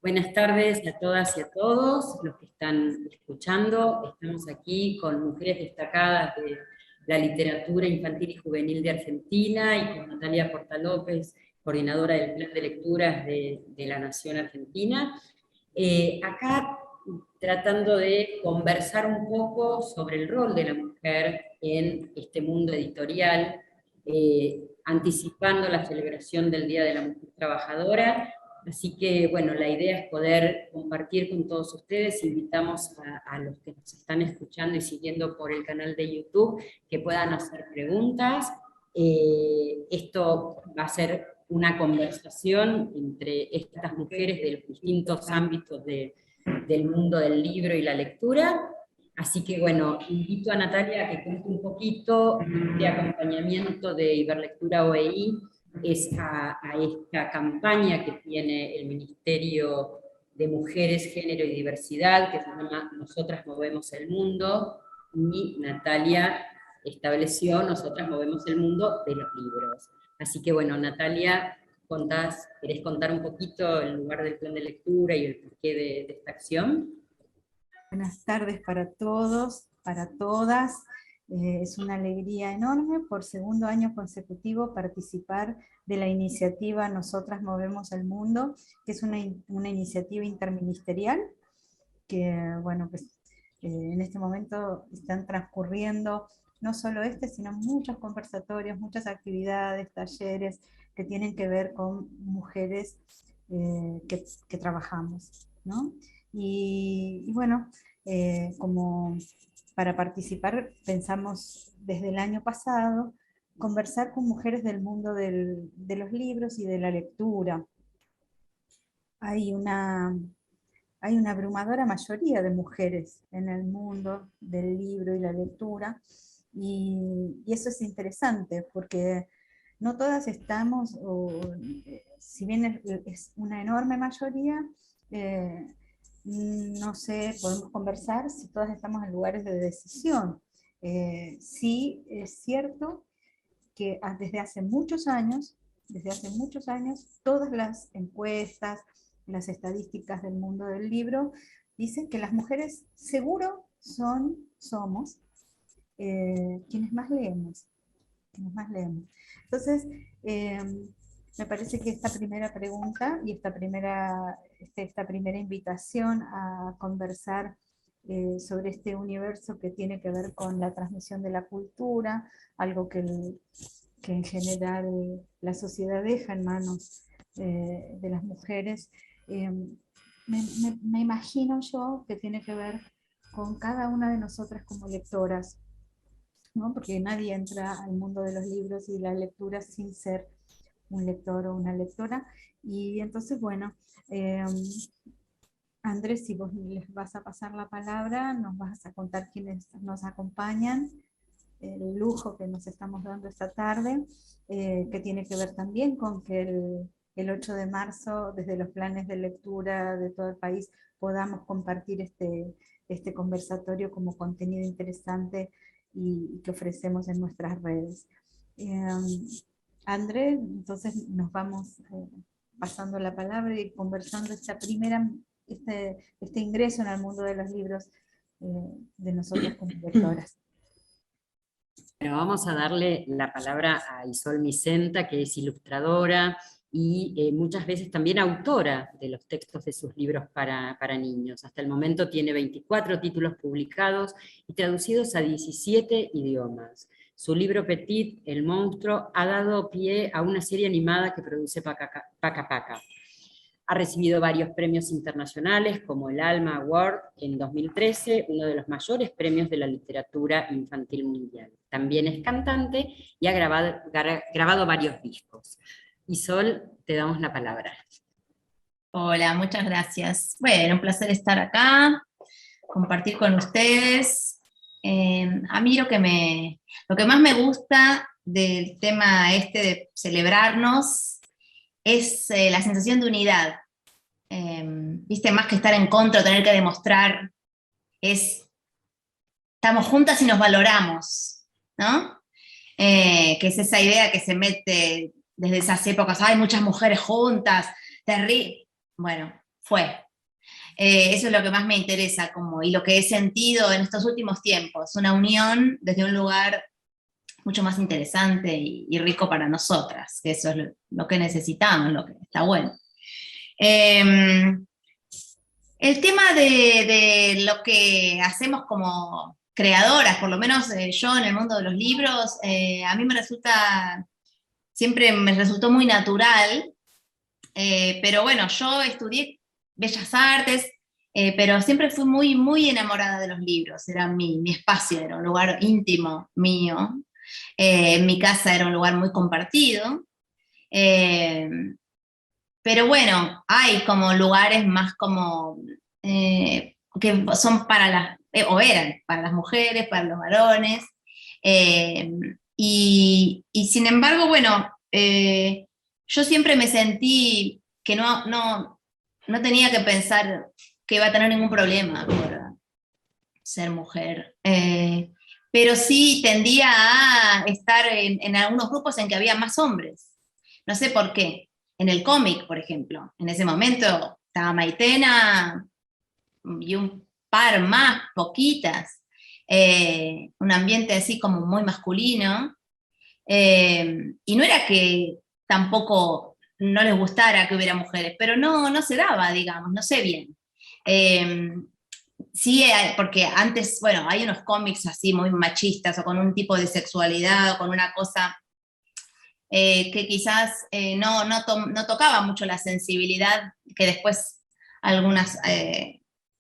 Buenas tardes a todas y a todos los que están escuchando. Estamos aquí con mujeres destacadas de la literatura infantil y juvenil de Argentina y con Natalia Portalópez, coordinadora del Plan de Lecturas de la Nación Argentina. Acá tratando de conversar un poco sobre el rol de la mujer en este mundo editorial, anticipando la celebración del Día de la Mujer Trabajadora. Así que, bueno, la idea es poder compartir con todos ustedes. Invitamos a los que nos están escuchando y siguiendo por el canal de YouTube que puedan hacer preguntas. Esto va a ser una conversación entre estas mujeres de los distintos ámbitos del mundo del libro y la lectura. Así que, bueno, invito a Natalia a que cuente un poquito de acompañamiento de Iberlectura OEI, es a esta campaña que tiene el Ministerio de Mujeres, Género y Diversidad, que se llama Nosotras Movemos el Mundo, y Natalia estableció Nosotras Movemos el Mundo de los Libros. Así que bueno, Natalia, ¿querés contar un poquito el lugar del plan de lectura y el porqué de esta acción? Buenas tardes para todos, para todas. Es una alegría enorme por segundo año consecutivo participar de la iniciativa Nosotras Movemos el Mundo, que es una iniciativa interministerial que, bueno, pues, en este momento están transcurriendo no solo sino muchos conversatorios, muchas actividades, talleres que tienen que ver con mujeres que trabajamos, ¿no? Y bueno, como para participar pensamos desde el año pasado conversar con mujeres del mundo de los libros y de la lectura. Hay una abrumadora mayoría de mujeres en el mundo del libro y la lectura, y eso es interesante porque no todas estamos, si bien es una enorme mayoría, no sé, podemos conversar si todas estamos en lugares de decisión. Sí es cierto que desde hace muchos años, todas las encuestas, las estadísticas del mundo del libro dicen que las mujeres seguro somos quienes más leemos. Entonces, me parece que esta primera pregunta y esta primera invitación a conversar sobre este universo que tiene que ver con la transmisión de la cultura, algo que en general la sociedad deja en manos de las mujeres, me imagino yo que tiene que ver con cada una de nosotras como lectoras, ¿no? Porque nadie entra al mundo de los libros y la lectura sin ser un lector o una lectora. Y entonces, bueno, Andrés, si vos les vas a pasar la palabra, nos vas a contar quiénes nos acompañan, el lujo que nos estamos dando esta tarde, que tiene que ver también con que el 8 de marzo, desde los planes de lectura de todo el país, podamos compartir este conversatorio como contenido interesante y que ofrecemos en nuestras redes. André, entonces nos vamos pasando la palabra y conversando este ingreso en el mundo de los libros de nosotras como lectoras. Bueno, vamos a darle la palabra a Isol Micenta, que es ilustradora y muchas veces también autora de los textos de sus libros para niños. Hasta el momento tiene 24 títulos publicados y traducidos a 17 idiomas. Su libro Petit, El monstruo, ha dado pie a una serie animada que produce Paca Paca. Ha recibido varios premios internacionales, como el Alma Award en 2013, uno de los mayores premios de la literatura infantil mundial. También es cantante y ha grabado varios discos. Isol, te damos la palabra. Hola, muchas gracias. Bueno, un placer estar acá, compartir con ustedes. A mí lo que más me gusta del tema de celebrarnos es la sensación de unidad. Viste, más que estar en contra o tener que demostrar, estamos juntas y nos valoramos, ¿no? Que es esa idea que se mete desde esas épocas, hay muchas mujeres juntas, terrible. Bueno, fue. Eso es lo que más me interesa, y lo que he sentido en estos últimos tiempos, una unión desde un lugar mucho más interesante y rico para nosotras, que eso es lo que necesitamos, lo que está bueno. El tema de lo que hacemos como creadoras, por lo menos yo en el mundo de los libros, a mí siempre me resultó muy natural, pero bueno, yo estudié Bellas Artes, pero siempre fui muy, muy enamorada de los libros, era mi espacio, era un lugar íntimo mío, en mi casa era un lugar muy compartido, pero bueno, hay como lugares más como, que son o eran para las mujeres, para los varones, y sin embargo, bueno, yo siempre me sentí que no tenía que pensar que iba a tener ningún problema por ser mujer, pero sí tendía a estar en algunos grupos en que había más hombres, no sé por qué. En el cómic, por ejemplo, en ese momento estaba Maitena y un par más, poquitas, un ambiente así como muy masculino, y no era que tampoco no les gustara que hubiera mujeres, pero no se daba, digamos, no sé bien. Sí, porque antes, bueno, hay unos cómics así muy machistas, o con un tipo de sexualidad, o con una cosa que quizás no tocaba mucho la sensibilidad que después algunas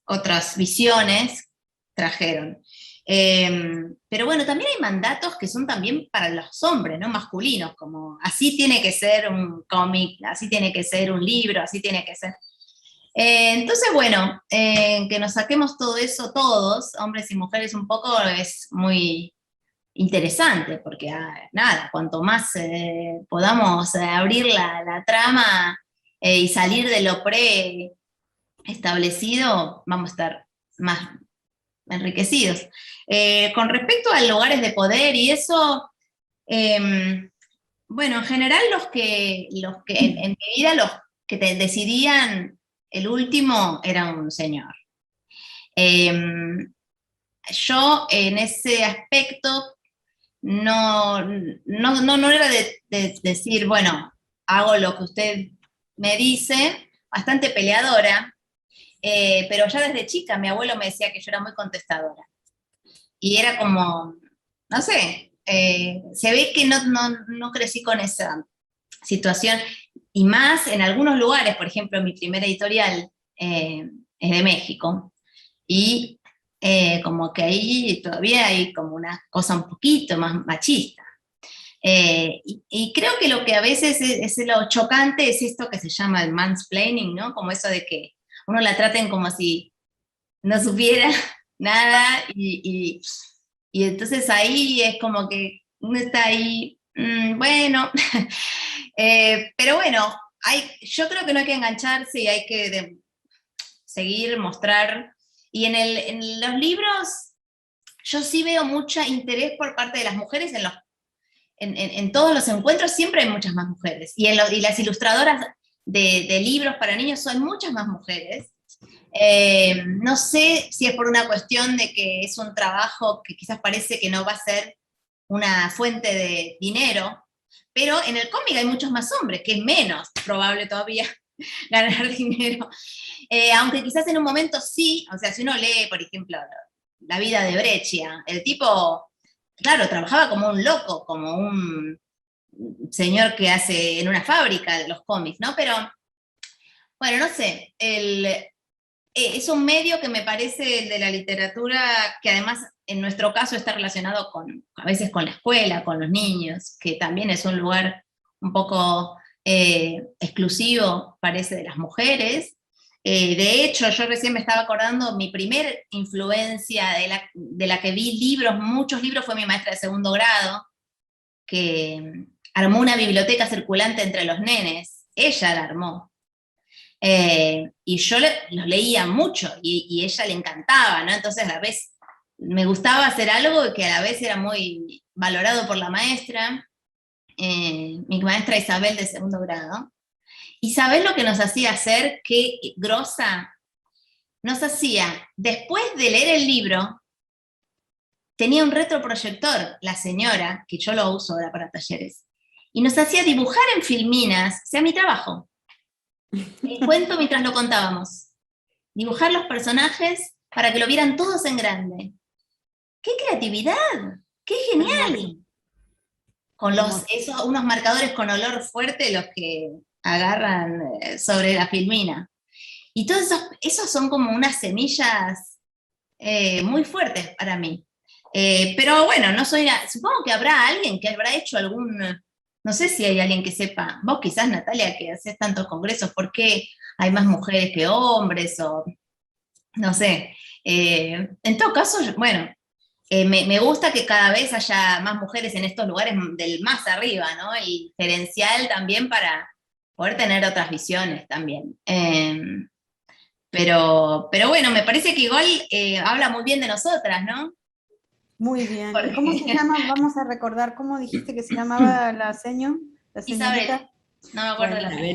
otras visiones trajeron. Pero bueno, también hay mandatos que son también para los hombres, ¿no? Masculinos, como así tiene que ser un cómic, así tiene que ser un libro, así tiene que ser. Entonces, bueno, que nos saquemos todo eso todos, hombres y mujeres un poco, es muy interesante, porque nada, cuanto más podamos abrir la trama y salir de lo preestablecido, vamos a estar más enriquecidos. Con respecto a lugares de poder y eso, bueno, en general los que en mi vida los que decidían el último era un señor. Yo en ese aspecto no era de decir, bueno, hago lo que usted me dice, bastante peleadora, pero ya desde chica mi abuelo me decía que yo era muy contestadora. Y era como, no sé, se ve que no crecí con esa situación, y más en algunos lugares, por ejemplo, mi primera editorial es de México, y como que ahí todavía hay como una cosa un poquito más machista. Y creo que lo que a veces es lo chocante es esto que se llama el mansplaining, ¿no? Como eso de que uno la traten como si no supiera nada, y entonces ahí es como que uno está ahí, bueno, pero bueno, yo creo que no hay que engancharse y hay que seguir, mostrar. Y en los libros yo sí veo mucho interés por parte de las mujeres en todos los encuentros, siempre hay muchas más mujeres. Y las ilustradoras de libros para niños son muchas más mujeres. No sé si es por una cuestión de que es un trabajo que quizás parece que no va a ser una fuente de dinero, pero en el cómic hay muchos más hombres, que es menos probable todavía ganar dinero. Aunque quizás en un momento sí, o sea, si uno lee, por ejemplo, La vida de Breccia, el tipo, claro, trabajaba como un loco, como un señor que hace en una fábrica de los cómics, ¿no? Pero, bueno, no sé, es un medio que me parece de la literatura que además en nuestro caso está relacionado a veces con la escuela, con los niños, que también es un lugar un poco exclusivo, parece, de las mujeres. De hecho, yo recién me estaba acordando, mi primer influencia de la que vi muchos libros, fue mi maestra de segundo grado, que armó una biblioteca circulante entre los nenes. Ella la armó. Y yo los leía mucho, y ella le encantaba, ¿no? Entonces a la vez me gustaba hacer algo que a la vez era muy valorado por la maestra, mi maestra Isabel de segundo grado. ¿Y sabés lo que nos hacía hacer? Qué grosa. Nos hacía, después de leer el libro, tenía un retroproyector, la señora, que yo lo uso ahora para talleres, y nos hacía dibujar en filminas, o sea, mi trabajo, el cuento mientras lo contábamos. Dibujar los personajes para que lo vieran todos en grande. ¡Qué creatividad! ¡Qué genial! Con unos marcadores con olor fuerte, los que agarran sobre la filmina. Y todos esos son como unas semillas muy fuertes para mí. Pero bueno, no soy, supongo que habrá alguien que habrá hecho algún, no sé si hay alguien que sepa, vos quizás Natalia, que haces tantos congresos, ¿por qué hay más mujeres que hombres? O no sé. En todo caso, bueno, me gusta que cada vez haya más mujeres en estos lugares del más arriba, ¿no? El gerencial también para poder tener otras visiones también. Pero bueno, me parece que igual habla muy bien de nosotras, ¿no? Muy bien. Porque... ¿Y cómo se llama? Vamos a recordar, ¿cómo dijiste que se llamaba la señorita? Isabel, no me acuerdo Bueno, la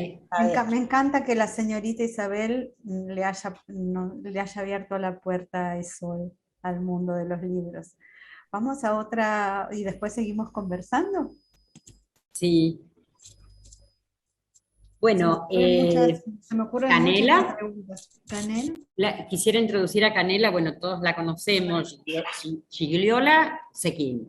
Isabel. me encanta que la señorita Isabel le haya abierto la puerta a eso, al mundo de los libros. Vamos a otra y después seguimos conversando. Sí. Bueno, Se me ocurren muchas Canela, preguntas. ¿Canela? quisiera introducir a Canela, bueno, todos la conocemos, Gigliola Cecchin.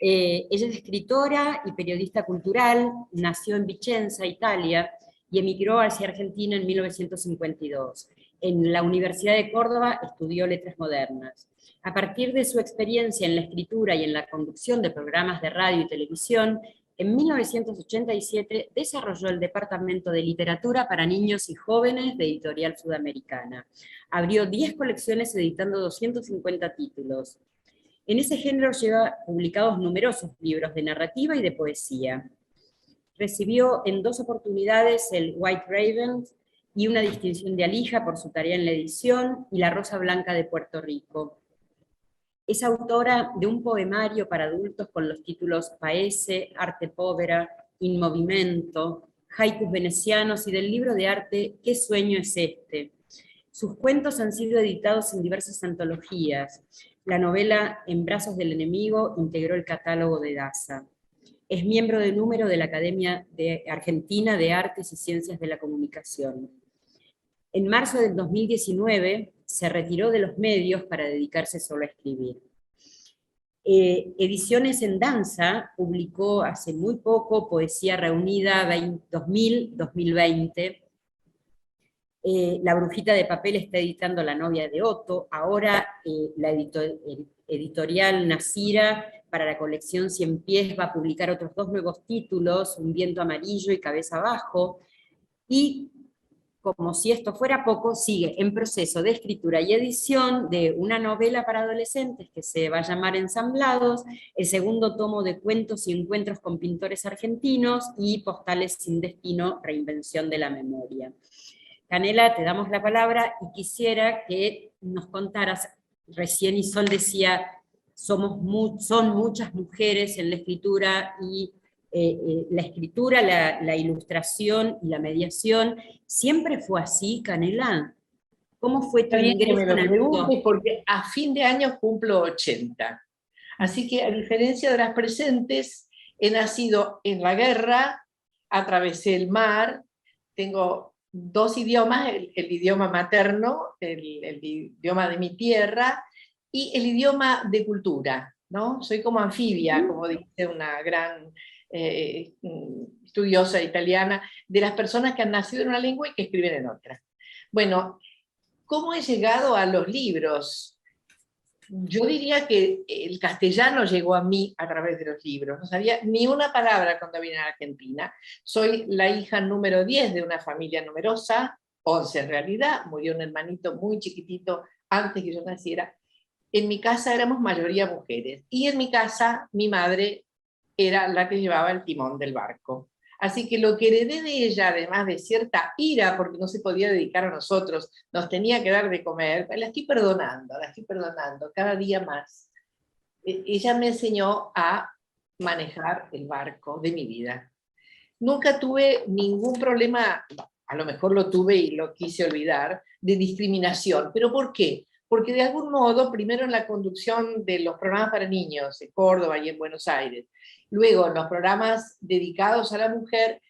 Ella es escritora y periodista cultural, nació en Vicenza, Italia, y emigró hacia Argentina en 1952. En la Universidad de Córdoba estudió letras modernas. A partir de su experiencia en la escritura y en la conducción de programas de radio y televisión, en 1987 desarrolló el Departamento de Literatura para Niños y Jóvenes de Editorial Sudamericana. Abrió 10 colecciones editando 250 títulos. En ese género lleva publicados numerosos libros de narrativa y de poesía. Recibió en 2 oportunidades el White Raven y una distinción de Alija por su tarea en la edición, y la Rosa Blanca de Puerto Rico. Es autora de un poemario para adultos con los títulos Paese, Arte Povera, In Movimento, haikus venecianos, y del libro de arte ¿Qué sueño es este? Sus cuentos han sido editados en diversas antologías. La novela En brazos del enemigo integró el catálogo de Daza. Es miembro de número de la Academia Argentina de Artes y Ciencias de la Comunicación. En marzo del 2019 se retiró de los medios para dedicarse solo a escribir. Ediciones en Danza publicó hace muy poco Poesía Reunida 2000-2020. La Brujita de Papel está editando La novia de Otto. Ahora la editorial Nasira, para la colección Cien Pies, va a publicar otros 2 nuevos títulos, Un viento amarillo y Cabeza abajo. Y como si esto fuera poco, sigue en proceso de escritura y edición de una novela para adolescentes que se va a llamar Ensamblados, el segundo tomo de cuentos y encuentros con pintores argentinos, y Postales sin destino, reinvención de la memoria. Canela, te damos la palabra y quisiera que nos contaras, recién Isol decía, son muchas mujeres en la escritura, y la escritura, la ilustración y la mediación. ¿Siempre fue así, Canela? ¿Cómo fue tu ingreso en el mundo? porque a fin de año cumplo 80. Así que, a diferencia de las presentes, he nacido en la guerra, atravesé el mar, tengo 2 idiomas, el idioma materno, el idioma de mi tierra, y el idioma de cultura, ¿no? Soy como anfibia, como dice una gran estudiosa italiana, de las personas que han nacido en una lengua y que escriben en otra. Bueno, ¿cómo he llegado a los libros? Yo diría que el castellano llegó a mí a través de los libros. No sabía ni una palabra cuando vine a Argentina. Soy la hija número 10 de una familia numerosa, 11 en realidad. Murió un hermanito muy chiquitito antes que yo naciera. En mi casa éramos mayoría mujeres. Y en mi casa mi madre era la que llevaba el timón del barco. Así que lo que heredé de ella, además de cierta ira, porque no se podía dedicar a nosotros, nos tenía que dar de comer, la estoy perdonando cada día más. Ella me enseñó a manejar el barco de mi vida. nunca tuve ningún problema, a lo mejor lo tuve y lo quise olvidar, de discriminación. ¿Pero por qué? Porque de algún modo, primero en la conducción de los programas para niños en Córdoba y en Buenos Aires, luego en los programas dedicados a la mujer,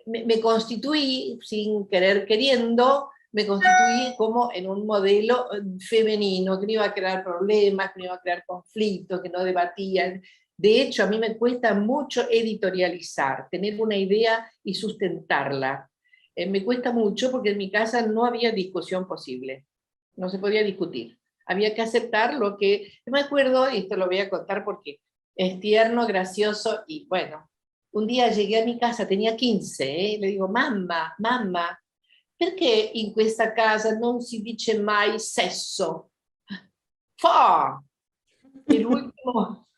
me constituí, sin querer queriendo, me constituí como en un modelo femenino, que no iba a crear problemas, que no iba a crear conflictos, que no debatían. De hecho, a mí me cuesta mucho editorializar, tener una idea y sustentarla. Me cuesta mucho porque en mi casa no había discusión posible, no se podía discutir. Había que aceptar lo que... Me acuerdo, y esto lo voy a contar porque es tierno, gracioso, y bueno, un día llegué a mi casa, tenía 15, le digo, mamma, mamma, perché in questa casa non si dice mai sesso? Fa! El último,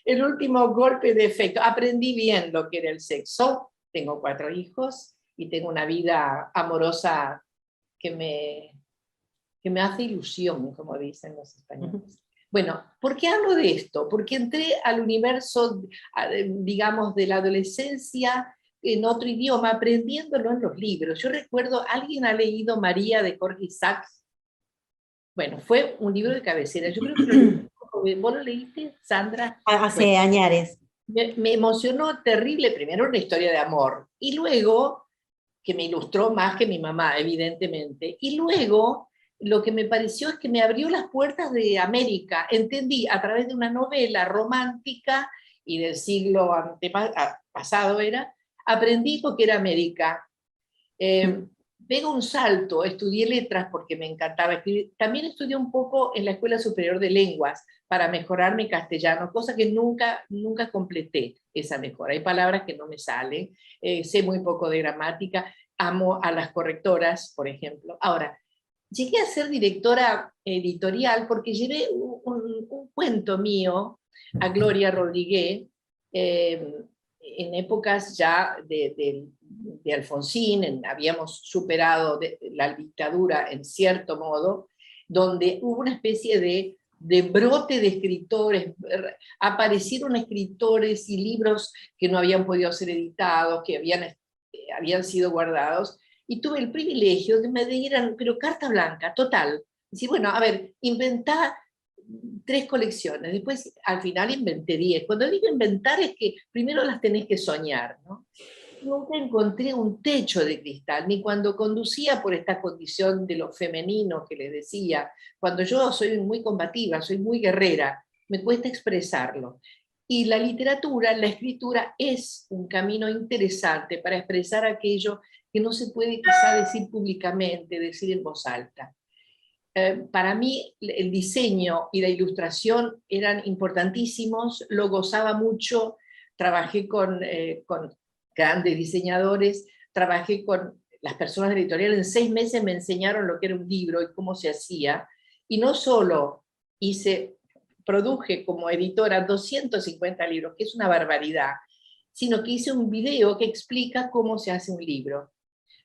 el último golpe de efecto. Aprendí bien lo que era el sexo. Tengo 4 hijos y tengo una vida amorosa que me hace ilusión, como dicen los españoles. Bueno, ¿por qué hablo de esto? Porque entré al universo, digamos, de la adolescencia en otro idioma, aprendiéndolo en los libros. Yo recuerdo, ¿alguien ha leído María de Jorge Isaacs? Bueno, fue un libro de cabecera. Yo creo que lo leí. ¿Vos lo leíste, Sandra? Hace Bueno, añares. me emocionó terrible, primero una historia de amor, y luego, que me ilustró más que mi mamá, evidentemente, y luego lo que me pareció es que me abrió las puertas de América. Entendí a través de una novela romántica y del siglo pasado aprendí lo que era América. Pego un salto, estudié letras porque me encantaba escribir. También estudié un poco en la Escuela Superior de Lenguas para mejorar mi castellano, cosa que nunca completé esa mejora. Hay palabras que no me salen, sé muy poco de gramática, amo a las correctoras, por ejemplo. Ahora, llegué a ser directora editorial porque llevé un cuento mío a Gloria Rodríguez, en épocas ya de Alfonsín, habíamos superado la dictadura en cierto modo, donde hubo una especie de brote de escritores, aparecieron escritores y libros que no habían podido ser editados, que habían sido guardados, y tuve el privilegio de me dieran, pero carta blanca, total. Decir, bueno, a ver, inventá 3 colecciones, después al final inventé 10. Cuando digo inventar es que primero las tenés que soñar, ¿no? Nunca encontré un techo de cristal, ni cuando conducía por esta condición de lo femenino que les decía, cuando yo soy muy combativa, soy muy guerrera, me cuesta expresarlo. Y la literatura, la escritura es un camino interesante para expresar aquello que no se puede quizá decir públicamente, decir en voz alta. Para mí el diseño y la ilustración eran importantísimos, lo gozaba mucho, trabajé con grandes diseñadores, trabajé con las personas de editorial, en 6 meses me enseñaron lo que era un libro y cómo se hacía, y no solo produje como editora 250 libros, que es una barbaridad, sino que hice un video que explica cómo se hace un libro.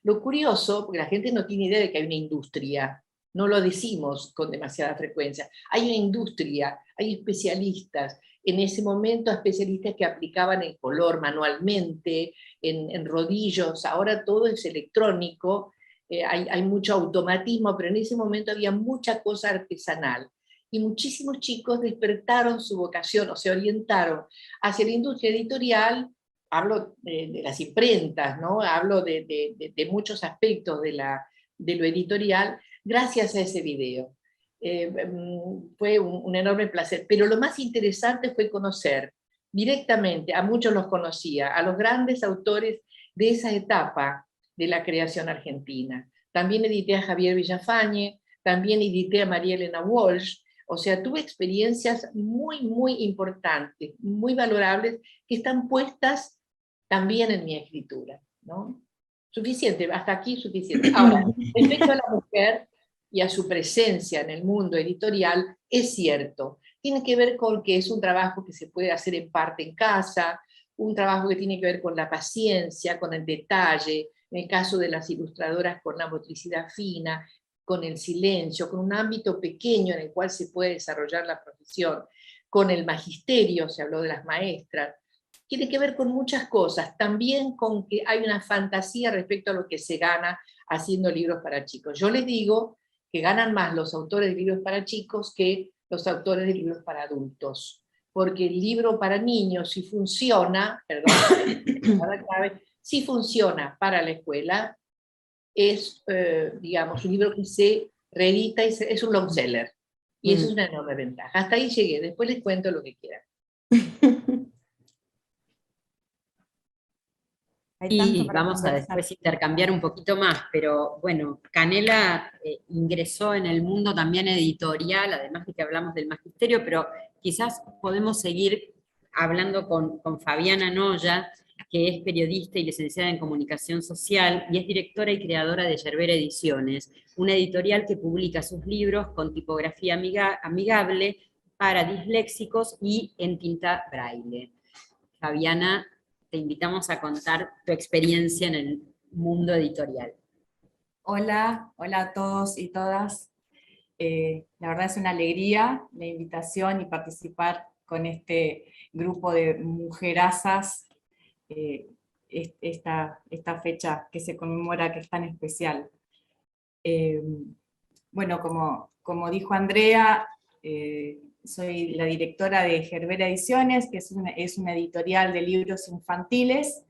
Lo curioso, porque la gente no tiene idea de que hay una industria, no lo decimos con demasiada frecuencia, hay una industria, hay especialistas, en ese momento especialistas que aplicaban el color manualmente, en rodillos, ahora todo es electrónico, hay mucho automatismo, pero en ese momento había mucha cosa artesanal. Y muchísimos chicos despertaron su vocación o se orientaron hacia la industria editorial. Hablo de las imprentas, ¿no? Hablo de muchos aspectos de lo editorial, gracias a ese video. Fue un enorme placer, pero lo más interesante fue conocer directamente, a muchos los conocía, a los grandes autores de esa etapa de la creación argentina. También edité a Javier Villafañe, también edité a María Elena Walsh, o sea, tuve experiencias muy, muy importantes, muy valorables, que están puestas también en mi escritura, ¿no? Suficiente, hasta aquí suficiente. Ahora, respecto a la mujer y a su presencia en el mundo editorial, es cierto, tiene que ver con que es un trabajo que se puede hacer en parte en casa, un trabajo que tiene que ver con la paciencia, con el detalle, en el caso de las ilustradoras con la motricidad fina, con el silencio, con un ámbito pequeño en el cual se puede desarrollar la profesión, con el magisterio, se habló de las maestras, tiene que ver con muchas cosas, también con que hay una fantasía respecto a lo que se gana haciendo libros para chicos. Yo les digo que ganan más los autores de libros para chicos que los autores de libros para adultos, porque el libro para niños, si funciona, perdón, si funciona para la escuela, es, digamos, un libro que se reedita y es un long seller. Y eso es una enorme ventaja. Hasta ahí llegué, después les cuento lo que quieran. Y vamos a después intercambiar un poquito más, pero bueno, Canela ingresó en el mundo también editorial, además de que hablamos del magisterio, pero quizás podemos seguir hablando con Fabiana Noya, que es periodista y licenciada en comunicación social, y es directora y creadora de Yerbera Ediciones, una editorial que publica sus libros con tipografía amigable para disléxicos y en tinta braille. Fabiana, te invitamos a contar tu experiencia en el mundo editorial. Hola, hola a todos y todas. La verdad es una alegría la invitación y participar con este grupo de mujerazas, esta fecha que se conmemora, que es tan especial. Bueno, como dijo Andrea, soy la directora de Yerbera Ediciones, que es una editorial de libros infantiles,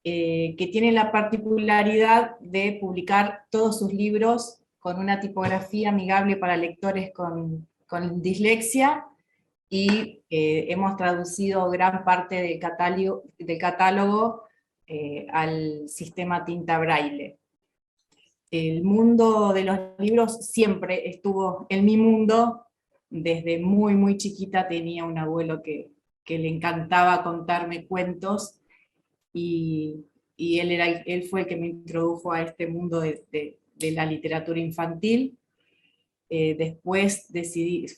que tiene la particularidad de publicar todos sus libros con una tipografía amigable para lectores con dislexia, y hemos traducido gran parte del catálogo al sistema tinta braille. El mundo de los libros siempre estuvo en mi mundo. Desde muy, muy chiquita tenía un abuelo que le encantaba contarme cuentos, y él fue el que me introdujo a este mundo de la literatura infantil. Después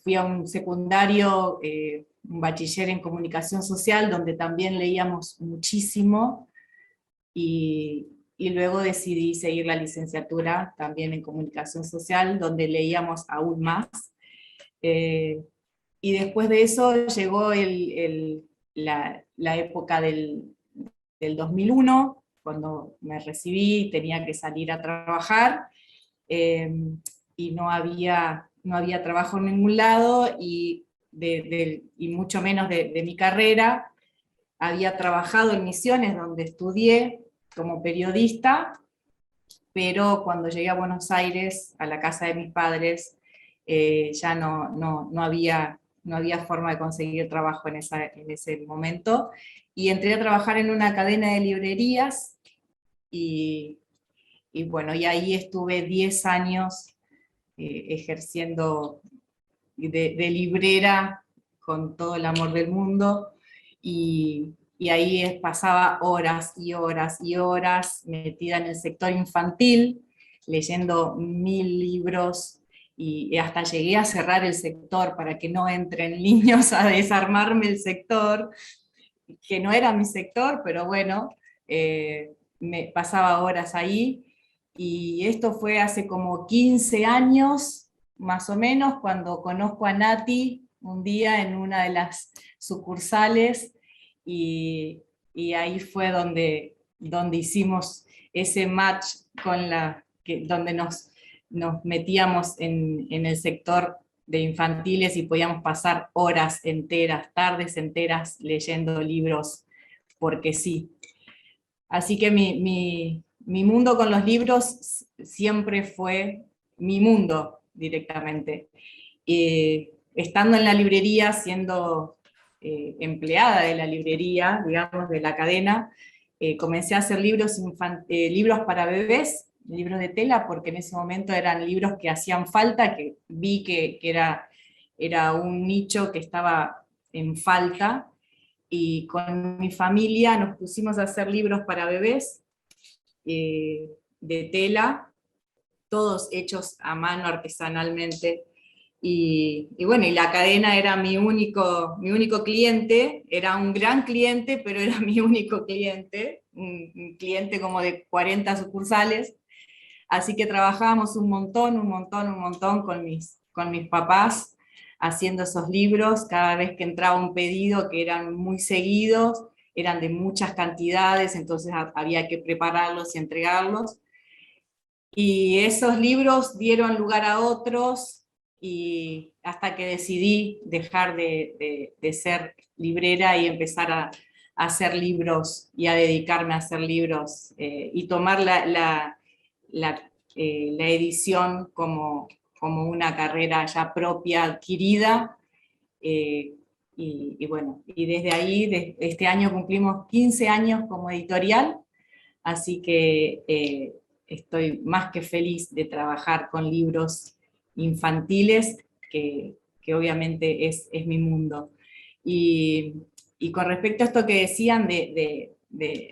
fui a un secundario, un bachiller en comunicación social, donde también leíamos muchísimo, y luego decidí seguir la licenciatura también en comunicación social, donde leíamos aún más. Y después de eso llegó la época del 2001, cuando me recibí, tenía que salir a trabajar, y no había trabajo en ningún lado, y mucho menos de mi carrera. Había trabajado en Misiones, donde estudié como periodista, pero cuando llegué a Buenos Aires, a la casa de mis padres, ya no había forma de conseguir trabajo en ese momento, y entré a trabajar en una cadena de librerías, y bueno, y ahí estuve 10 años ejerciendo de librera con todo el amor del mundo, y ahí pasaba horas y horas y horas metida en el sector infantil, leyendo 1000 libros, y hasta llegué a cerrar el sector para que no entren niños a desarmarme el sector, que no era mi sector, pero bueno, me pasaba horas ahí. Y esto fue hace como 15 años, más o menos, cuando conozco a Nati un día en una de las sucursales, y ahí fue donde hicimos ese match donde nos metíamos en el sector de infantiles, y podíamos pasar horas enteras, tardes enteras leyendo libros, porque sí. Así que mi mundo con los libros siempre fue mi mundo directamente. Estando en la librería, siendo empleada de la librería, digamos, de la cadena, comencé a hacer libros para bebés, libros de tela, porque en ese momento eran libros que hacían falta, que vi que era un nicho que estaba en falta, y con mi familia nos pusimos a hacer libros para bebés de tela, todos hechos a mano artesanalmente. Y bueno, y la cadena era mi único cliente, era un gran cliente, pero era mi único cliente, un cliente como de 40 sucursales, así que trabajábamos un montón con mis papás, haciendo esos libros, cada vez que entraba un pedido, que eran muy seguidos, eran de muchas cantidades, entonces había que prepararlos y entregarlos. Y esos libros dieron lugar a otros, y hasta que decidí dejar de ser librera y empezar a hacer libros y a dedicarme a hacer libros, y tomar la edición como una carrera ya propia, adquirida. Y bueno, y desde ahí, este año cumplimos 15 años como editorial, así que estoy más que feliz de trabajar con libros infantiles, que obviamente es mi mundo. Y con respecto a esto que decían de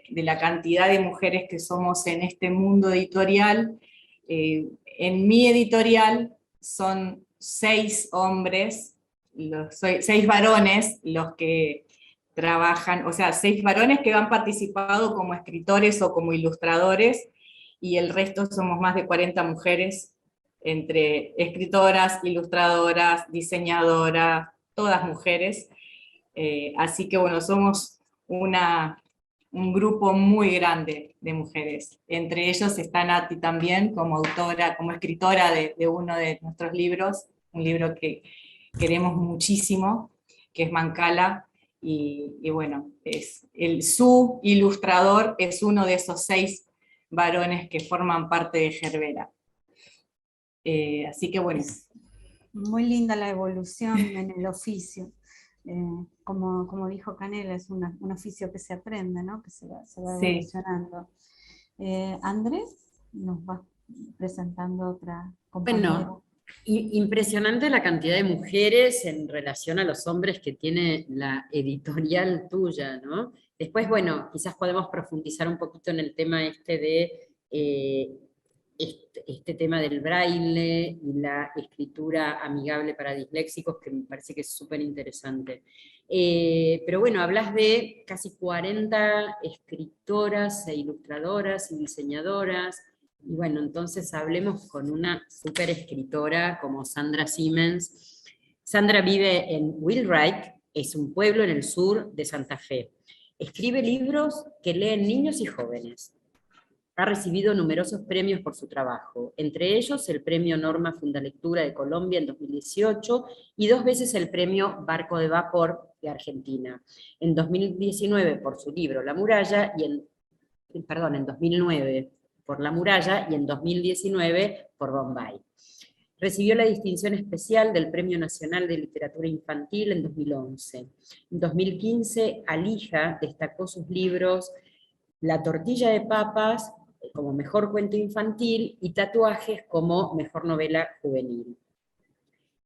la cantidad de mujeres que somos en este mundo editorial, en mi editorial son 6 hombres, 6 varones los que trabajan, o sea, 6 varones que han participado como escritores o como ilustradores, y el resto somos más de 40 mujeres, entre escritoras, ilustradoras, diseñadoras, todas mujeres. Así que bueno, somos un grupo muy grande de mujeres. Entre ellos está Nati también, como autora, como escritora de uno de nuestros libros, un libro que queremos muchísimo, que es Mancala, y bueno, su ilustrador es uno de esos 6 varones que forman parte de Gerbera. Así que bueno. Muy linda la evolución en el oficio. Como dijo Canela, es un oficio que se aprende, ¿no? Que se va evolucionando. Andrés nos va presentando otra compañera. Bueno, impresionante la cantidad de mujeres en relación a los hombres que tiene la editorial tuya, ¿no? Después, bueno, quizás podemos profundizar un poquito en el tema de este tema del braille y la escritura amigable para disléxicos, que me parece que es súper interesante. Pero bueno, hablas de casi 40 escritoras e ilustradoras y diseñadoras. Y bueno, entonces hablemos con una súper escritora como Sandra Siemens. Sandra vive en Wheelwright, es un pueblo en el sur de Santa Fe. Escribe libros que leen niños y jóvenes. Ha recibido numerosos premios por su trabajo, entre ellos el Premio Norma Fundalectura de Colombia en 2018 y 2 veces el Premio Barco de Vapor de Argentina. En 2019 por su libro La Muralla y en 2009 por La Muralla y en 2019 por Bombay. Recibió la distinción especial del Premio Nacional de Literatura Infantil en 2011. En 2015, Alija destacó sus libros La tortilla de papas como mejor cuento infantil y Tatuajes como mejor novela juvenil.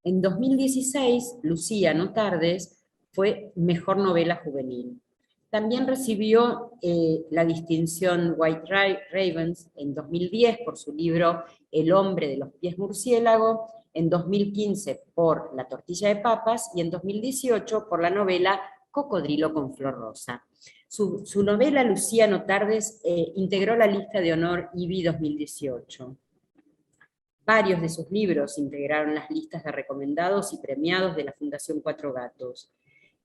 En 2016, Lucía, no tardes, fue mejor novela juvenil. También recibió la distinción White Ravens en 2010 por su libro El hombre de los pies murciélago, en 2015 por La tortilla de papas y en 2018 por la novela Cocodrilo con flor rosa. Su novela Lucía no tardes integró la lista de honor IBI 2018. Varios de sus libros integraron las listas de recomendados y premiados de la Fundación Cuatro Gatos.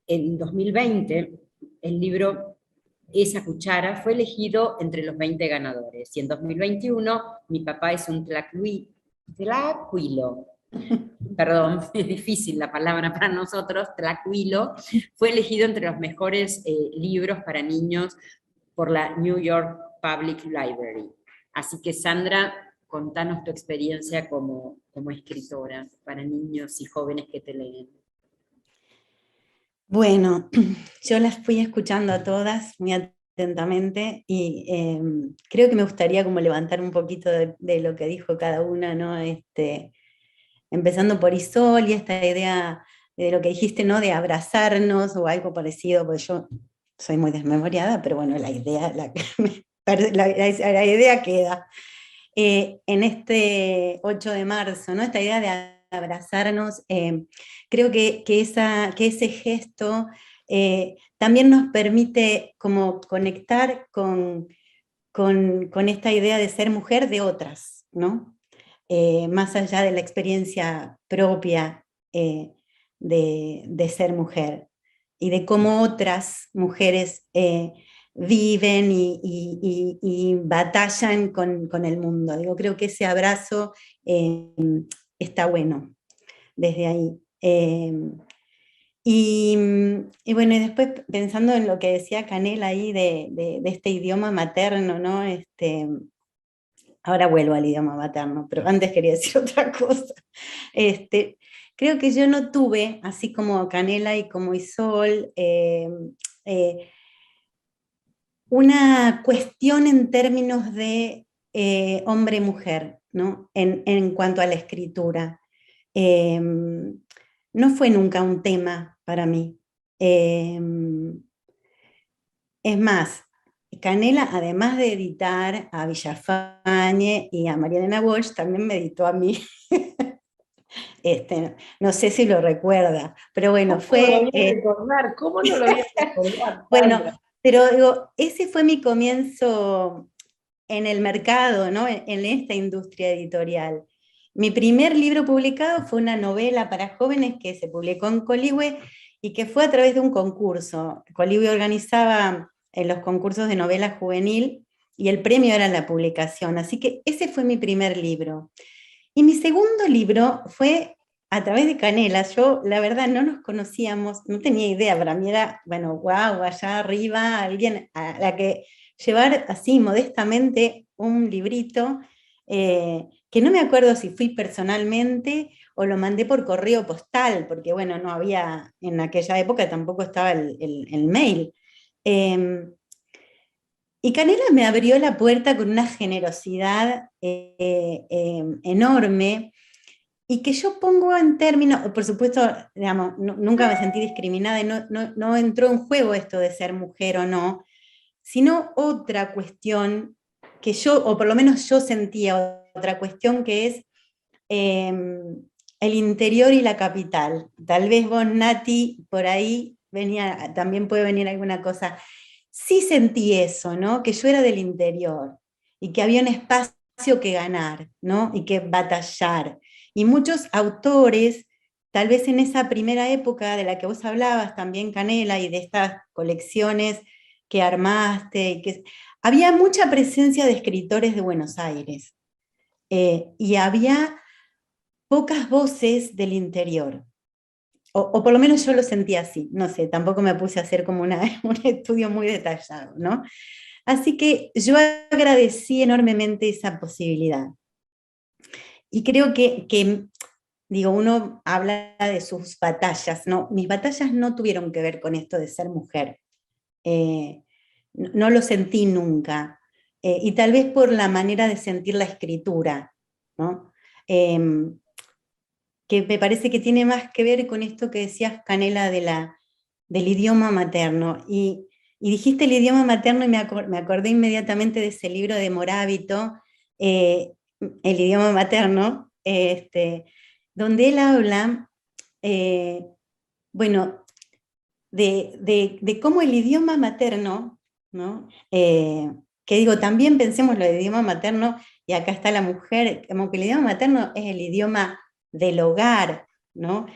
En 2020, el libro Esa cuchara fue elegido entre los 20 ganadores. Y en 2021, Mi papá es un tlacuilo. Perdón, es difícil la palabra para nosotros, tlacuilo, fue elegido entre los mejores libros para niños por la New York Public Library. Así que Sandra, contanos tu experiencia como escritora para niños y jóvenes que te leen. Bueno, yo las fui escuchando a todas muy atentamente y creo que me gustaría como levantar un poquito de lo que dijo cada una, ¿no? Empezando por Isol y esta idea de lo que dijiste, ¿no? De abrazarnos o algo parecido, porque yo soy muy desmemoriada, pero bueno, la idea queda. En este 8 de marzo, ¿no? Esta idea de abrazarnos, creo que ese gesto también nos permite como conectar con esta idea de ser mujer de otras, ¿no? Más allá de la experiencia propia de ser mujer. y de cómo otras mujeres viven y batallan con el mundo. Digo, creo que ese abrazo está bueno desde ahí. Y bueno, y después pensando en lo que decía Canela ahí de este idioma materno, ¿no? Ahora vuelvo al idioma materno, pero antes quería decir otra cosa. Creo que yo no tuve, así como Canela y como Isol, una cuestión en términos de hombre-mujer, ¿no? En cuanto a la escritura. No fue nunca un tema para mí. Es más, Canela, además de editar a Villafañe y a María Elena Walsh, también me editó a mí. No sé si lo recuerda, pero bueno, ¿Cómo no lo fue... voy a recordar? ¿Cómo no lo voy a recordar, bueno, Sandra? pero digo, ese fue mi comienzo en el mercado, ¿no? En esta industria editorial. Mi primer libro publicado fue una novela para jóvenes que se publicó en Coligüe y que fue a través de un concurso. Coligüe organizaba los concursos de novela juvenil y el premio era la publicación. Así que ese fue mi primer libro. Y mi segundo libro fue a través de Canela. Yo, la verdad, no nos conocíamos, no tenía idea. Para mí era, bueno, wow, allá arriba, alguien a la que llevar así modestamente un librito, que no me acuerdo si fui personalmente o lo mandé por correo postal, porque bueno, no había, en aquella época tampoco estaba el mail. Y Canela me abrió la puerta con una generosidad enorme, y que yo pongo en términos, por supuesto, digamos, nunca me sentí discriminada y no entró en juego esto de ser mujer o no, sino otra cuestión que yo, o por lo menos yo sentía otra cuestión, que es el interior y la capital. Tal vez vos, Nati, por ahí también puede venir alguna cosa. Sí sentí eso, ¿no? Que yo era del interior y que había un espacio que ganar, ¿no? Y que batallar. Y muchos autores, tal vez en esa primera época de la que vos hablabas también, Canela, y de estas colecciones que armaste, había mucha presencia de escritores de Buenos Aires, y había pocas voces del interior. O por lo menos yo lo sentí así, no sé, tampoco me puse a hacer como un estudio muy detallado, ¿no? Así que yo agradecí enormemente esa posibilidad. Y creo que digo, uno habla de sus batallas, ¿no? Mis batallas no tuvieron que ver con esto de ser mujer. No lo sentí nunca. Y tal vez por la manera de sentir la escritura, ¿no? Que me parece que tiene más que ver con esto que decías, Canela, del idioma materno. Y dijiste el idioma materno y me acordé inmediatamente de ese libro de Morábito, El idioma materno, donde él habla, bueno, de cómo el idioma materno, ¿no? Que digo, también pensemos lo del idioma materno, y acá está la mujer, como que el idioma materno es el idioma del hogar, ¿no?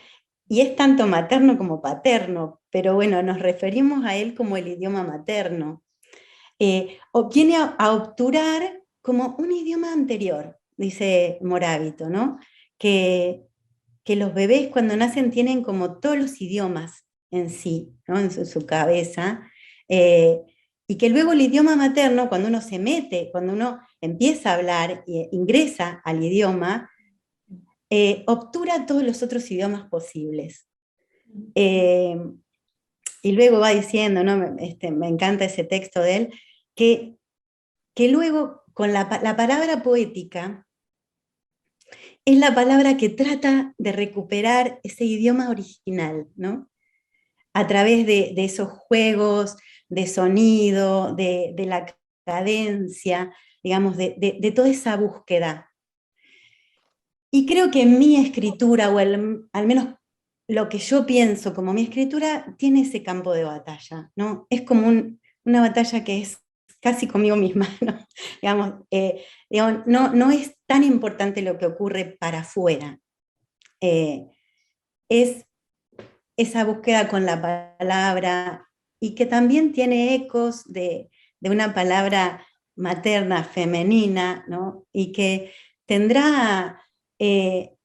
Y es tanto materno como paterno, pero bueno, nos referimos a él como el idioma materno. O viene a obturar como un idioma anterior, dice Morábito, ¿no? Que los bebés cuando nacen tienen como todos los idiomas en sí, ¿no? En su cabeza, y que luego el idioma materno, cuando uno se mete, cuando uno empieza a hablar e ingresa al idioma, obtura todos los otros idiomas posibles. Y luego va diciendo, ¿no? Me encanta ese texto de él, que luego con la palabra poética es la palabra que trata de recuperar ese idioma original, ¿no? A través de esos juegos de sonido, de la cadencia, digamos, de toda esa búsqueda. Y creo que mi escritura, o al menos lo que yo pienso como mi escritura, tiene ese campo de batalla, ¿no? Es como una batalla que es casi conmigo misma, ¿no? Digamos, no es tan importante lo que ocurre para afuera. Es esa búsqueda con la palabra, y que también tiene ecos de una palabra materna, femenina, ¿no? Y que tendrá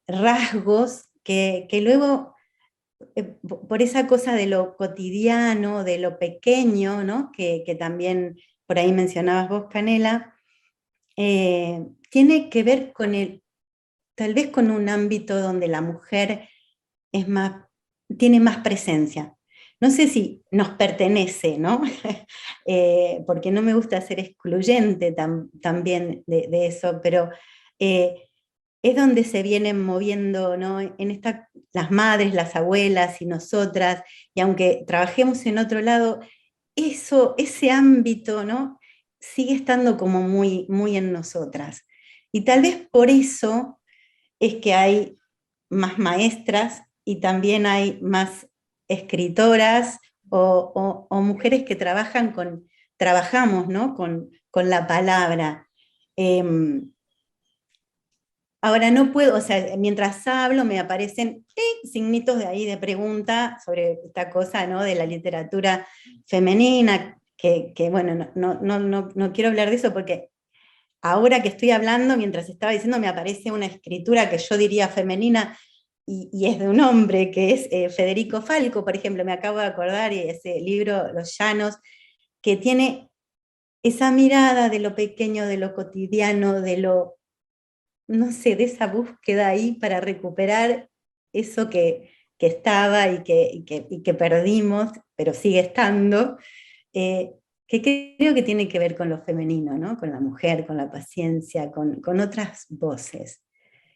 rasgos que luego, por esa cosa de lo cotidiano, de lo pequeño, ¿no? Que también por ahí mencionabas vos, Canela, tiene que ver con tal vez con un ámbito donde la mujer tiene más presencia. No sé si nos pertenece, ¿no? Porque no me gusta ser excluyente también de eso, pero es donde se vienen moviendo, ¿no? Las madres, las abuelas y nosotras, y aunque trabajemos en otro lado, ese ámbito, ¿no? Sigue estando como muy, muy en nosotras. Y tal vez por eso es que hay más maestras y también hay más escritoras o mujeres que trabajamos, ¿no? con la palabra. Ahora no puedo, o sea, mientras hablo me aparecen signitos de ahí de pregunta sobre esta cosa, ¿no? De la literatura femenina, que bueno, no quiero hablar de eso porque ahora que estoy hablando, mientras estaba diciendo, me aparece una escritura que yo diría femenina, y es de un hombre, que es Federico Falco, por ejemplo, me acabo de acordar, y ese libro, Los Llanos, que tiene esa mirada de lo pequeño, de lo cotidiano, no sé, de esa búsqueda ahí para recuperar eso que estaba y que perdimos, pero sigue estando, que creo que tiene que ver con lo femenino, ¿no? Con la mujer, con la paciencia, con otras voces,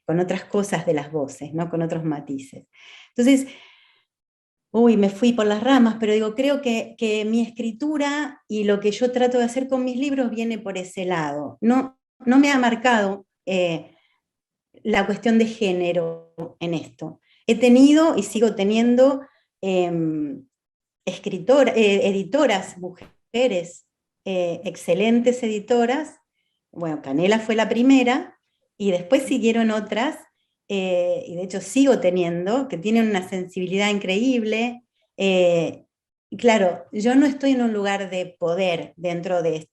con otras cosas de las voces, ¿no? Con otros matices. Entonces, me fui por las ramas, pero digo, creo que mi escritura y lo que yo trato de hacer con mis libros viene por ese lado. No me ha marcado la cuestión de género en esto. He tenido y sigo teniendo editoras, mujeres, excelentes editoras. Bueno, Canela fue la primera, y después siguieron otras, y de hecho sigo teniendo, que tienen una sensibilidad increíble. Y claro, yo no estoy en un lugar de poder dentro de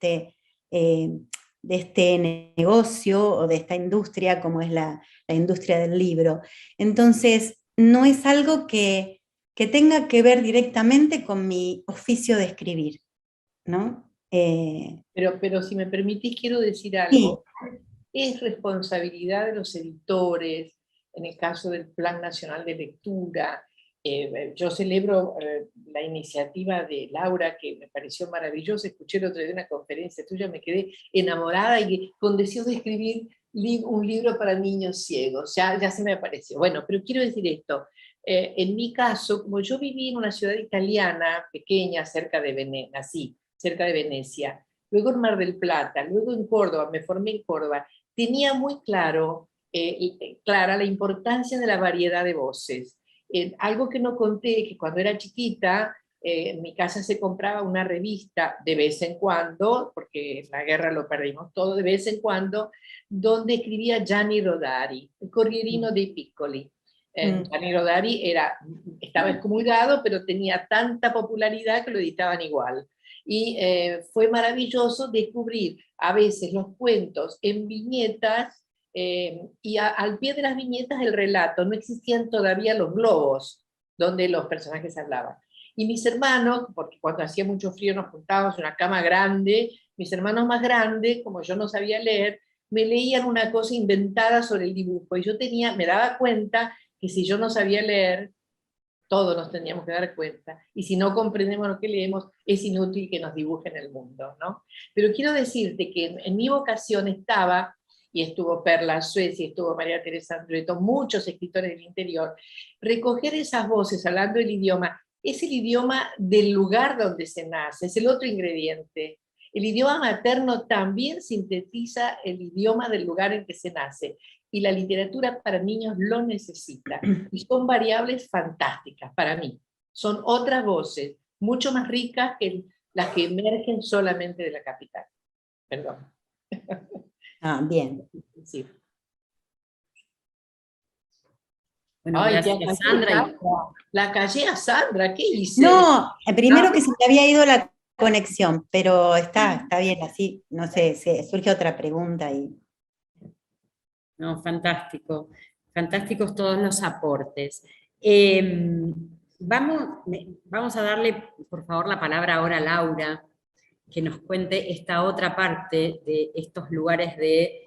este negocio o de esta industria como es la industria del libro. Entonces, no es algo que tenga que ver directamente con mi oficio de escribir, ¿no? Pero si me permitís, quiero decir Sí. algo. Es responsabilidad de los editores, en el caso del Plan Nacional de Lectura. Yo celebro la iniciativa de Laura, que me pareció maravillosa. Escuché el otro día una conferencia tuya, me quedé enamorada y con deseo de escribir un libro para niños ciegos. Ya se me apareció. Bueno, pero quiero decir esto. En mi caso, como yo viví en una ciudad italiana pequeña, cerca de Venecia, luego en Mar del Plata, luego en Córdoba, me formé en Córdoba, tenía muy clara la importancia de la variedad de voces. Algo que no conté, que cuando era chiquita, en mi casa se compraba una revista de vez en cuando, porque en la guerra lo perdimos todo, de vez en cuando, donde escribía Gianni Rodari, el Corrierino dei Piccoli. Gianni Rodari estaba excomulgado, pero tenía tanta popularidad que lo editaban igual. Y fue maravilloso descubrir a veces los cuentos en viñetas, y al pie de las viñetas el relato. No existían todavía los globos donde los personajes hablaban. Y mis hermanos, porque cuando hacía mucho frío nos juntábamos en una cama grande, mis hermanos más grandes, como yo no sabía leer, me leían una cosa inventada sobre el dibujo, y me daba cuenta que si yo no sabía leer, todos nos teníamos que dar cuenta, y si no comprendemos lo que leemos, es inútil que nos dibujen el mundo, ¿no? Pero quiero decirte que en mi vocación estaba, y estuvo Perla Suez, y estuvo María Teresa Andrueto, muchos escritores del interior, recoger esas voces hablando el idioma. Es el idioma del lugar donde se nace, es el otro ingrediente. El idioma materno también sintetiza el idioma del lugar en que se nace, y la literatura para niños lo necesita. Y son variables fantásticas para mí. Son otras voces, mucho más ricas que las que emergen solamente de la capital. Perdón. Bien. Sí. Bueno, Ay, gracias, Sandra. La callé a Sandra, ¿qué hice? No, primero Ah. que se me había ido la conexión, pero está bien así, no sé, surge otra pregunta y... No, fantástico, fantásticos todos los aportes. Vamos a darle, por favor, la palabra ahora a Laura, que nos cuente esta otra parte de estos lugares de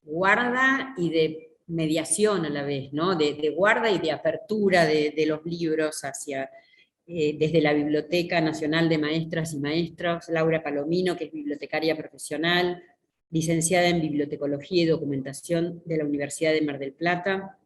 guarda y de mediación a la vez, ¿no? De guarda y de apertura de los libros hacia, desde la Biblioteca Nacional de Maestras y Maestros, Laura Palomino, que es bibliotecaria profesional, licenciada en Bibliotecología y Documentación de la Universidad de Mar del Plata.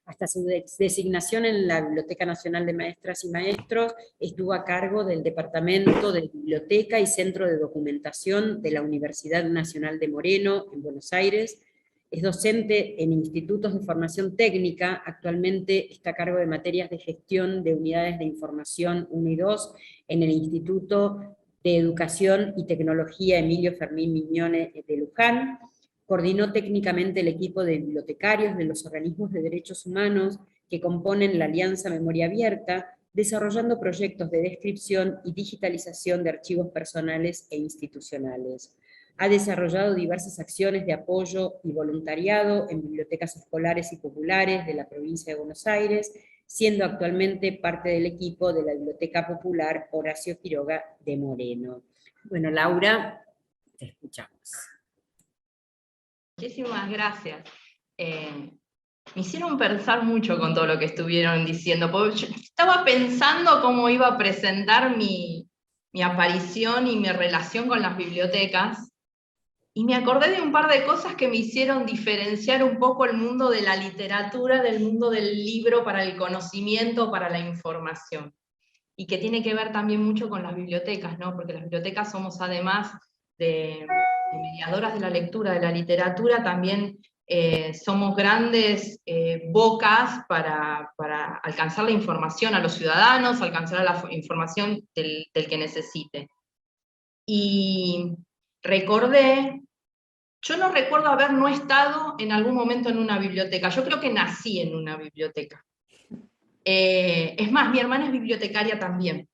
Hasta su designación en la Biblioteca Nacional de Maestras y Maestros, estuvo a cargo del Departamento de Biblioteca y Centro de Documentación de la Universidad Nacional de Moreno, en Buenos Aires. Es docente en institutos de formación técnica, actualmente está a cargo de materias de gestión de unidades de información 1 y 2 en el Instituto de Educación y Tecnología Emilio Fermín Miñone de Luján. Coordinó técnicamente el equipo de bibliotecarios de los organismos de derechos humanos que componen la Alianza Memoria Abierta, desarrollando proyectos de descripción y digitalización de archivos personales e institucionales. Ha desarrollado diversas acciones de apoyo y voluntariado en bibliotecas escolares y populares de la provincia de Buenos Aires, siendo actualmente parte del equipo de la Biblioteca Popular Horacio Quiroga de Moreno. Bueno, Laura, te escuchamos. Muchísimas gracias. Me hicieron pensar mucho con todo lo que estuvieron diciendo, porque yo estaba pensando cómo iba a presentar mi aparición y mi relación con las bibliotecas, y me acordé de un par de cosas que me hicieron diferenciar un poco el mundo de la literatura del mundo del libro para el conocimiento, para la información, y que tiene que ver también mucho con las bibliotecas, ¿no? Porque las bibliotecas somos, además de mediadoras de la lectura, de la literatura, también somos grandes bocas para alcanzar la información a los ciudadanos, alcanzar la información del que necesite. Y recordé, yo no recuerdo haber no estado en algún momento en una biblioteca, yo creo que nací en una biblioteca. Es más, mi hermana es bibliotecaria también.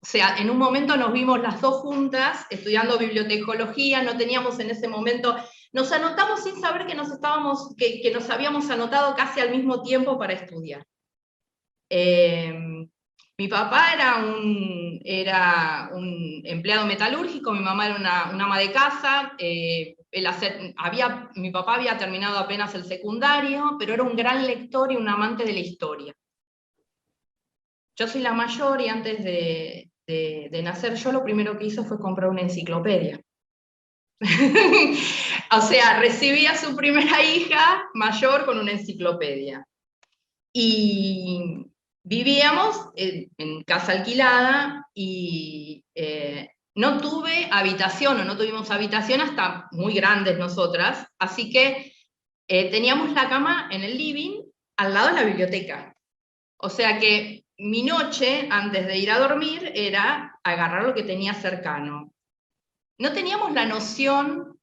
O sea, en un momento nos vimos las dos juntas estudiando bibliotecología, no teníamos en ese momento, nos anotamos sin saber que nos habíamos anotado casi al mismo tiempo para estudiar. Mi papá era un empleado metalúrgico, mi mamá era una ama de casa, mi papá había terminado apenas el secundario, pero era un gran lector y un amante de la historia. Yo soy la mayor y antes de nacer yo, lo primero que hizo fue comprar una enciclopedia. O sea, recibí a su primera hija mayor con una enciclopedia. Y vivíamos en casa alquilada y no tuve habitación, o no tuvimos habitación hasta muy grandes nosotras, así que teníamos la cama en el living al lado de la biblioteca. O sea que mi noche, antes de ir a dormir, era agarrar lo que tenía cercano. No teníamos la noción...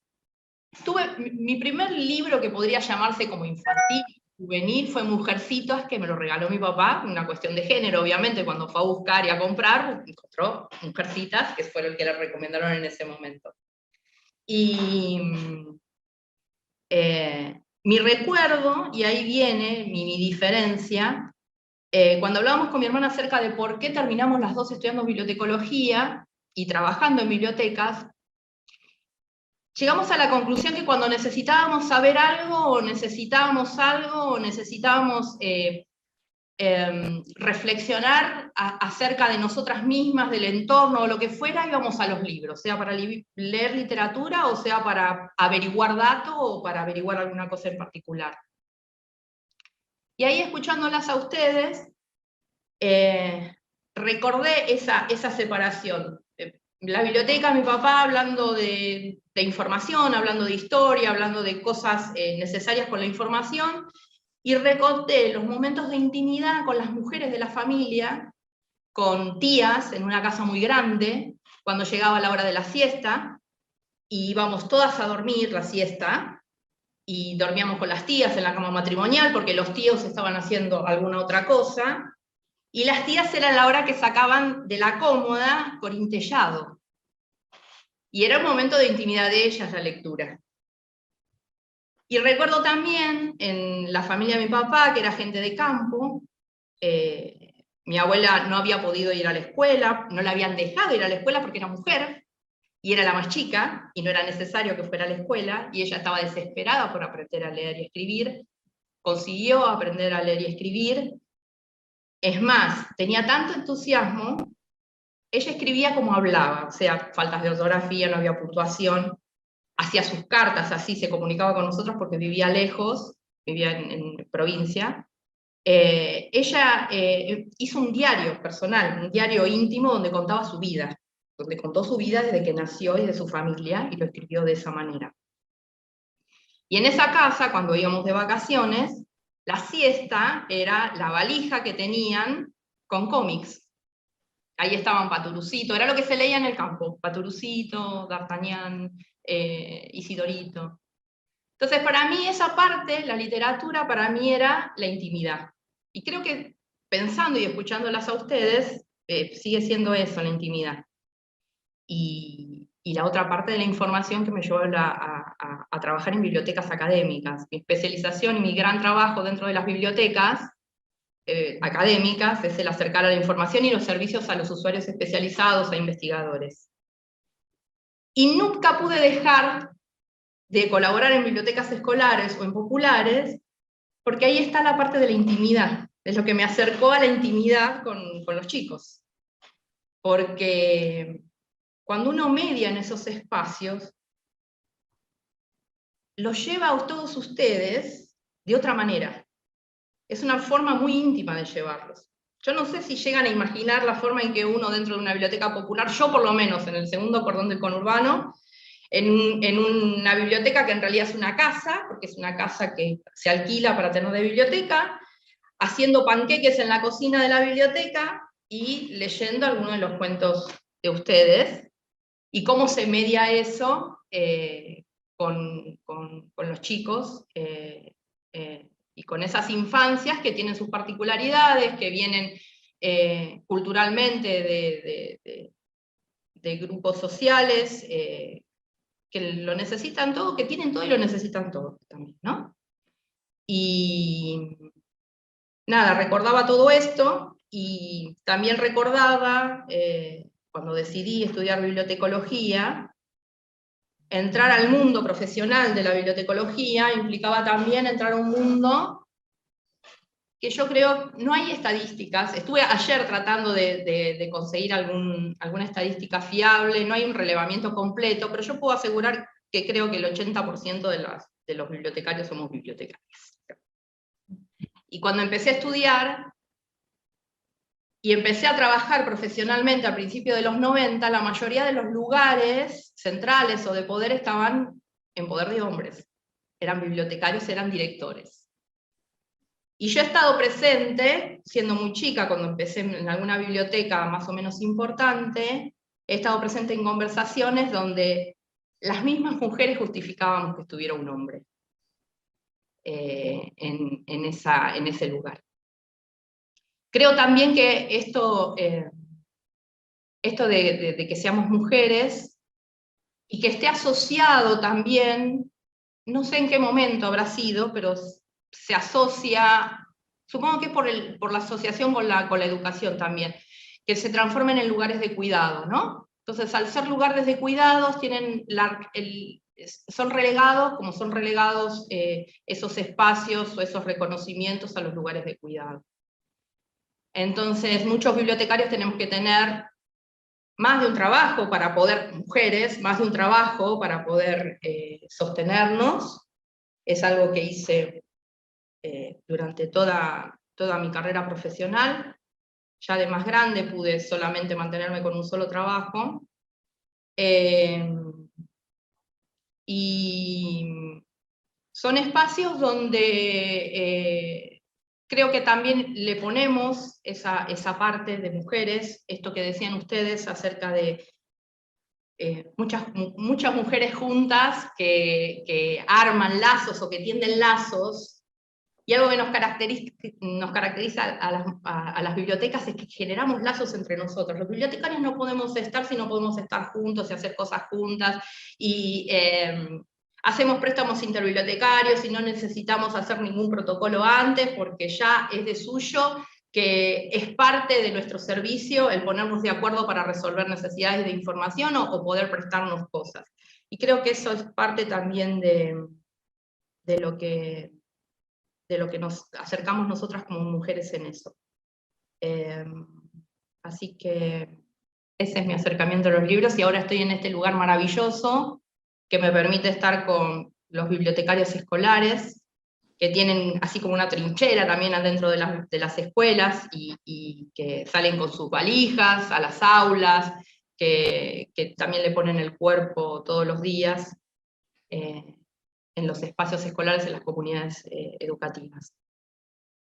mi primer libro que podría llamarse como infantil, juvenil, fue Mujercitas, que me lo regaló mi papá, una cuestión de género, obviamente, cuando fue a buscar y a comprar, encontró Mujercitas, que fue el que le recomendaron en ese momento. Y mi recuerdo, y ahí viene mi diferencia, cuando hablábamos con mi hermana acerca de por qué terminamos las dos estudiando bibliotecología y trabajando en bibliotecas, llegamos a la conclusión que cuando necesitábamos saber algo, o necesitábamos reflexionar acerca de nosotras mismas, del entorno, o lo que fuera, íbamos a los libros, sea para leer literatura, o sea para averiguar datos, o para averiguar alguna cosa en particular. Y ahí, escuchándolas a ustedes, recordé esa separación. La biblioteca, mi papá hablando de información, hablando de historia, hablando de cosas necesarias con la información, y recordé los momentos de intimidad con las mujeres de la familia, con tías en una casa muy grande, cuando llegaba la hora de la siesta, y íbamos todas a dormir la siesta, y dormíamos con las tías en la cama matrimonial, porque los tíos estaban haciendo alguna otra cosa, y las tías era la hora que sacaban de la cómoda corintellado. Y era un momento de intimidad de ellas la lectura. Y recuerdo también en la familia de mi papá, que era gente de campo, mi abuela no había podido ir a la escuela, no la habían dejado ir a la escuela porque era mujer, y era la más chica, y no era necesario que fuera a la escuela, y ella estaba desesperada por aprender a leer y escribir, consiguió aprender a leer y escribir. Es más, tenía tanto entusiasmo, ella escribía como hablaba, o sea, faltas de ortografía, no había puntuación, hacía sus cartas, así se comunicaba con nosotros porque vivía lejos, vivía en provincia. Ella hizo un diario personal, un diario íntimo donde contaba su vida, donde contó su vida desde que nació y de su familia, y lo escribió de esa manera. Y en esa casa, cuando íbamos de vacaciones, la siesta era la valija que tenían con cómics. Ahí estaban Paturucito, era lo que se leía en el campo, Paturucito, D'Artagnan, Isidorito. Entonces, para mí esa parte, la literatura, para mí era la intimidad. Y creo que pensando y escuchándolas a ustedes, sigue siendo eso, la intimidad. Y la otra parte de la información que me llevó a trabajar en bibliotecas académicas. Mi especialización y mi gran trabajo dentro de las bibliotecas académicas es el acercar a la información y los servicios a los usuarios especializados, a investigadores. Y nunca pude dejar de colaborar en bibliotecas escolares o en populares, porque ahí está la parte de la intimidad, es lo que me acercó a la intimidad con los chicos. Porque cuando uno media en esos espacios, los lleva a todos ustedes de otra manera. Es una forma muy íntima de llevarlos. Yo no sé si llegan a imaginar la forma en que uno dentro de una biblioteca popular, yo por lo menos en el segundo cordón del conurbano, en una biblioteca que en realidad es una casa, porque es una casa que se alquila para tener de biblioteca, haciendo panqueques en la cocina de la biblioteca y leyendo algunos de los cuentos de ustedes, y cómo se media eso con los chicos, y con esas infancias que tienen sus particularidades, que vienen culturalmente de grupos sociales, que lo necesitan todo, que tienen todo y lo necesitan todo también, ¿no? Y nada, recordaba todo esto, y también recordaba, cuando decidí estudiar bibliotecología, entrar al mundo profesional de la bibliotecología implicaba también entrar a un mundo que yo creo, no hay estadísticas, estuve ayer tratando de conseguir alguna estadística fiable, no hay un relevamiento completo, pero yo puedo asegurar que creo que el 80% de los bibliotecarios somos bibliotecarios. Y cuando empecé a estudiar, y empecé a trabajar profesionalmente a principios de los 90, la mayoría de los lugares centrales o de poder estaban en poder de hombres. Eran bibliotecarios, eran directores. Y yo he estado presente, siendo muy chica, cuando empecé en alguna biblioteca más o menos importante, he estado presente en conversaciones donde las mismas mujeres justificábamos que estuviera un hombre en ese lugar. Creo también que esto de que seamos mujeres, y que esté asociado también, no sé en qué momento habrá sido, pero se asocia, supongo que es por la asociación con la educación también, que se transformen en lugares de cuidado, ¿no? Entonces, al ser lugares de cuidados, son relegados, como son relegados esos espacios o esos reconocimientos a los lugares de cuidado. Entonces, muchos bibliotecarios tenemos que tener más de un trabajo para poder, mujeres, más de un trabajo para poder sostenernos. Es algo que hice durante toda mi carrera profesional. Ya de más grande pude solamente mantenerme con un solo trabajo. Y son espacios donde creo que también le ponemos esa parte de mujeres, esto que decían ustedes acerca de muchas mujeres juntas que arman lazos o que tienden lazos, Y algo que nos caracteriza a las bibliotecas es que generamos lazos entre nosotros. Los bibliotecarios no podemos estar si no podemos estar juntos y hacer cosas juntas, y hacemos préstamos interbibliotecarios y no necesitamos hacer ningún protocolo antes, porque ya es de suyo, que es parte de nuestro servicio el ponernos de acuerdo para resolver necesidades de información o poder prestarnos cosas. Y creo que eso es parte también de lo que nos acercamos nosotras como mujeres en eso. Así que ese es mi acercamiento a los libros, y ahora estoy en este lugar maravilloso que me permite estar con los bibliotecarios escolares, que tienen así como una trinchera también adentro de las escuelas, y que salen con sus valijas a las aulas, que también le ponen el cuerpo todos los días en los espacios escolares, en las comunidades educativas.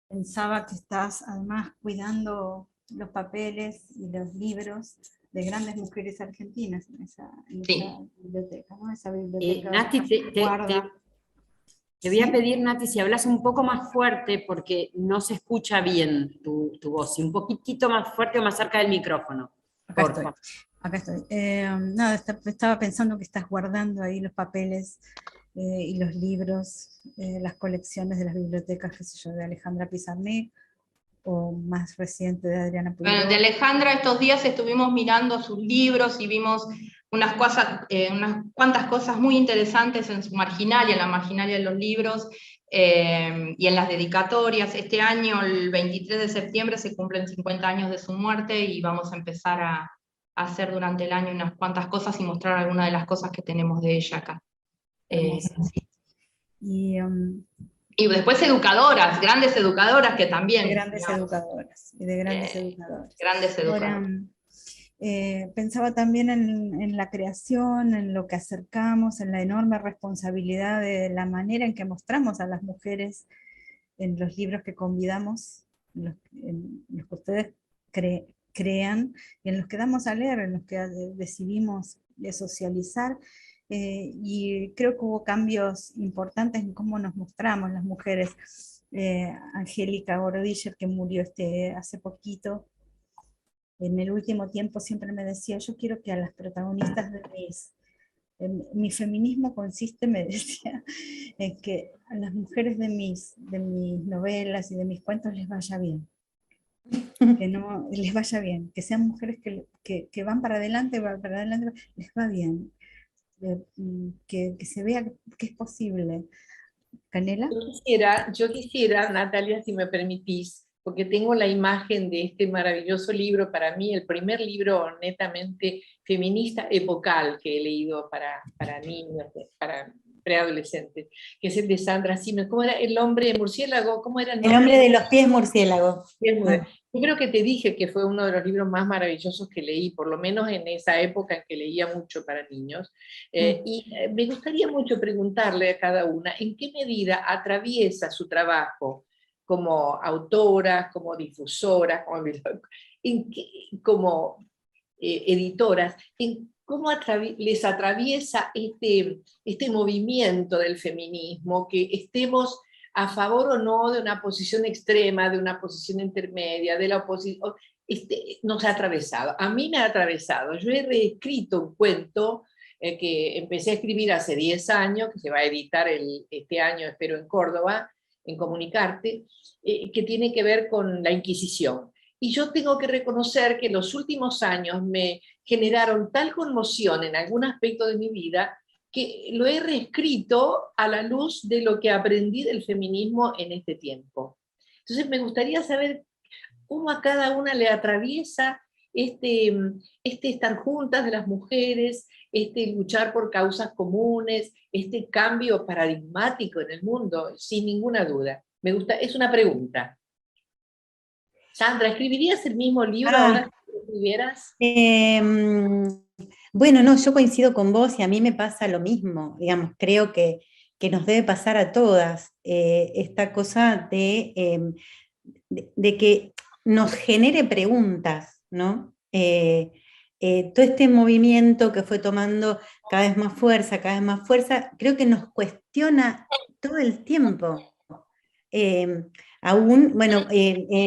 Pensaba que estás además cuidando los papeles y los libros de grandes mujeres argentinas en esa biblioteca, ¿no? Esa biblioteca Nati, te voy a pedir, Nati, si hablas un poco más fuerte, porque no se escucha bien tu voz, y un poquitito más fuerte o más cerca del micrófono. Acá estoy. Nada, estaba pensando que estás guardando ahí los papeles y los libros, las colecciones de las bibliotecas, qué sé yo, de Alejandra Pizarnik, o más reciente de Adriana Puigdó. Bueno, de Alejandra estos días estuvimos mirando sus libros y vimos unas cuantas cosas muy interesantes en su marginalia, en la marginalia de los libros, y en las dedicatorias. Este año, el 23 de septiembre, se cumplen 50 años de su muerte, y vamos a empezar a hacer durante el año unas cuantas cosas y mostrar algunas de las cosas que tenemos de ella acá. Sí. Y después educadoras, grandes educadoras que también. De grandes educadoras. Grandes educadoras. Ahora, pensaba también en la creación, en lo que acercamos, en la enorme responsabilidad de la manera en que mostramos a las mujeres en los libros que convidamos, en los que ustedes crean, y en los que damos a leer, en los que decidimos socializar. Y creo que hubo cambios importantes en cómo nos mostramos las mujeres. Angélica Gorodiller, que murió hace poquito, en el último tiempo siempre me decía: yo quiero que a las protagonistas de mi feminismo consiste, me decía, en que a las mujeres de mis novelas y de mis cuentos les vaya bien. Que no les vaya bien, que sean mujeres que van para adelante, les va bien. Que se vea que es posible. ¿Canela? Yo quisiera, Natalia, si me permitís, porque tengo la imagen de este maravilloso libro, para mí el primer libro netamente feminista epocal que he leído para niños, para preadolescentes, que es el de Sandra Simmons. ¿Cómo era? El hombre murciélago, ¿cómo era el nombre? El hombre de los pies murciélago. Yo creo que te dije que fue uno de los libros más maravillosos que leí, por lo menos en esa época en que leía mucho para niños. Y me gustaría mucho preguntarle a cada una en qué medida atraviesa su trabajo como autora, como difusora, como editoras, cómo les atraviesa este movimiento del feminismo, que estemos a favor o no de una posición extrema, de una posición intermedia, de la oposición, nos ha atravesado. A mí me ha atravesado. Yo he reescrito un cuento que empecé a escribir hace 10 años, que se va a editar este año, espero, en Córdoba, en Comunicarte, que tiene que ver con la Inquisición. Y yo tengo que reconocer que los últimos años me generaron tal conmoción en algún aspecto de mi vida que lo he reescrito a la luz de lo que aprendí del feminismo en este tiempo. Entonces me gustaría saber cómo a cada una le atraviesa este estar juntas de las mujeres, luchar por causas comunes, este cambio paradigmático en el mundo, sin ninguna duda. Es una pregunta. Sandra, ¿escribirías el mismo libro ahora si lo escribieras? Bueno, no, yo coincido con vos y a mí me pasa lo mismo, digamos, creo que nos debe pasar a todas esta cosa de que nos genere preguntas, ¿no? Todo este movimiento que fue tomando cada vez más fuerza, creo que nos cuestiona todo el tiempo. aún, bueno,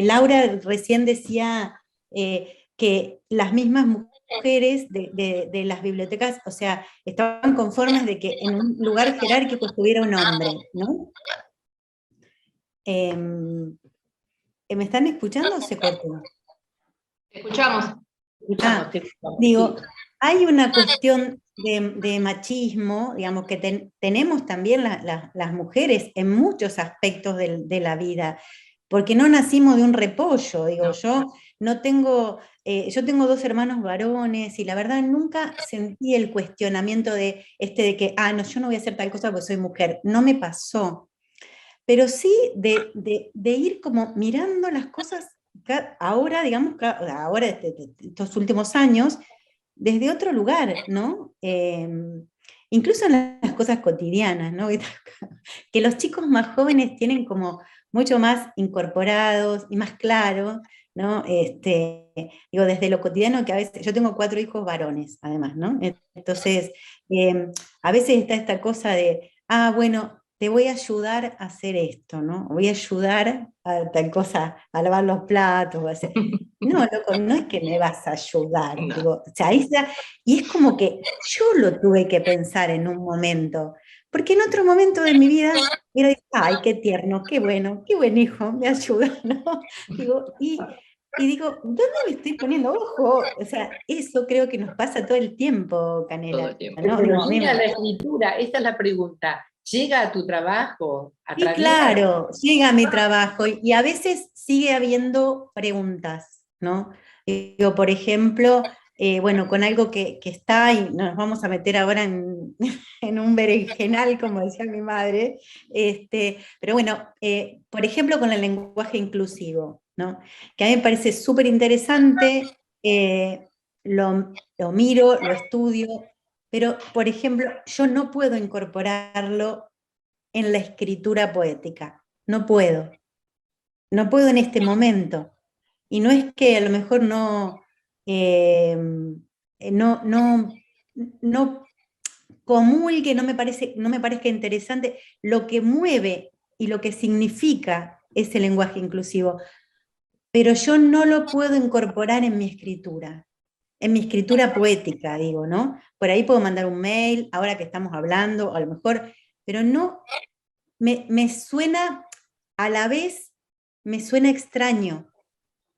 Laura recién decía que las mismas mujeres de las bibliotecas, o sea, estaban conformes de que en un lugar jerárquico estuviera un hombre, ¿no? ¿Me están escuchando o se cortó? Te escuchamos. Digo, hay una cuestión de machismo, digamos, que tenemos también las mujeres en muchos aspectos de la vida, porque no nacimos de un repollo, digo, yo no tengo, yo tengo 2 hermanos varones, y la verdad nunca sentí el cuestionamiento de que, no, yo no voy a hacer tal cosa porque soy mujer, no me pasó, pero sí de ir como mirando las cosas ahora, digamos, ahora estos últimos años, desde otro lugar, ¿no? Incluso en las cosas cotidianas, ¿no? Que los chicos más jóvenes tienen como mucho más incorporados y más claro, ¿no? Digo, desde lo cotidiano, que a veces, yo tengo 4 hijos varones, además, ¿no? Entonces, a veces está esta cosa de, bueno, te voy a ayudar a hacer esto, ¿no? Voy a ayudar a tal cosa, a lavar los platos, a hacer... No, loco, no es que me vas a ayudar, No. digo, o sea, y es como que yo lo tuve que pensar en un momento, porque en otro momento de mi vida era, ay, qué tierno, qué bueno, qué buen hijo, me ayuda, ¿no? Digo, y digo, ¿dónde me estoy poniendo ojo? O sea, eso creo que nos pasa todo el tiempo, Canela. Todo el tiempo. ¿No? Pero Digo, llega la escritura, esta es la pregunta. ¿Llega a tu trabajo? sí, claro, llega a mi trabajo y a veces sigue habiendo preguntas, ¿no? Digo, por ejemplo, bueno, con algo que está, y nos vamos a meter ahora en, en un berenjenal, como decía mi madre, pero bueno, por ejemplo, con el lenguaje inclusivo, ¿no? Que a mí me parece súper interesante, lo miro, lo estudio, pero, por ejemplo, yo no puedo incorporarlo en la escritura poética. No puedo. No puedo en este momento. Y no es que a lo mejor no, no comulgue, no me parezca interesante. Lo que mueve y lo que significa ese lenguaje inclusivo. Pero yo no lo puedo incorporar en mi escritura poética, digo, ¿no? Por ahí puedo mandar un mail, ahora que estamos hablando, a lo mejor, pero no, me suena, a la vez, me suena extraño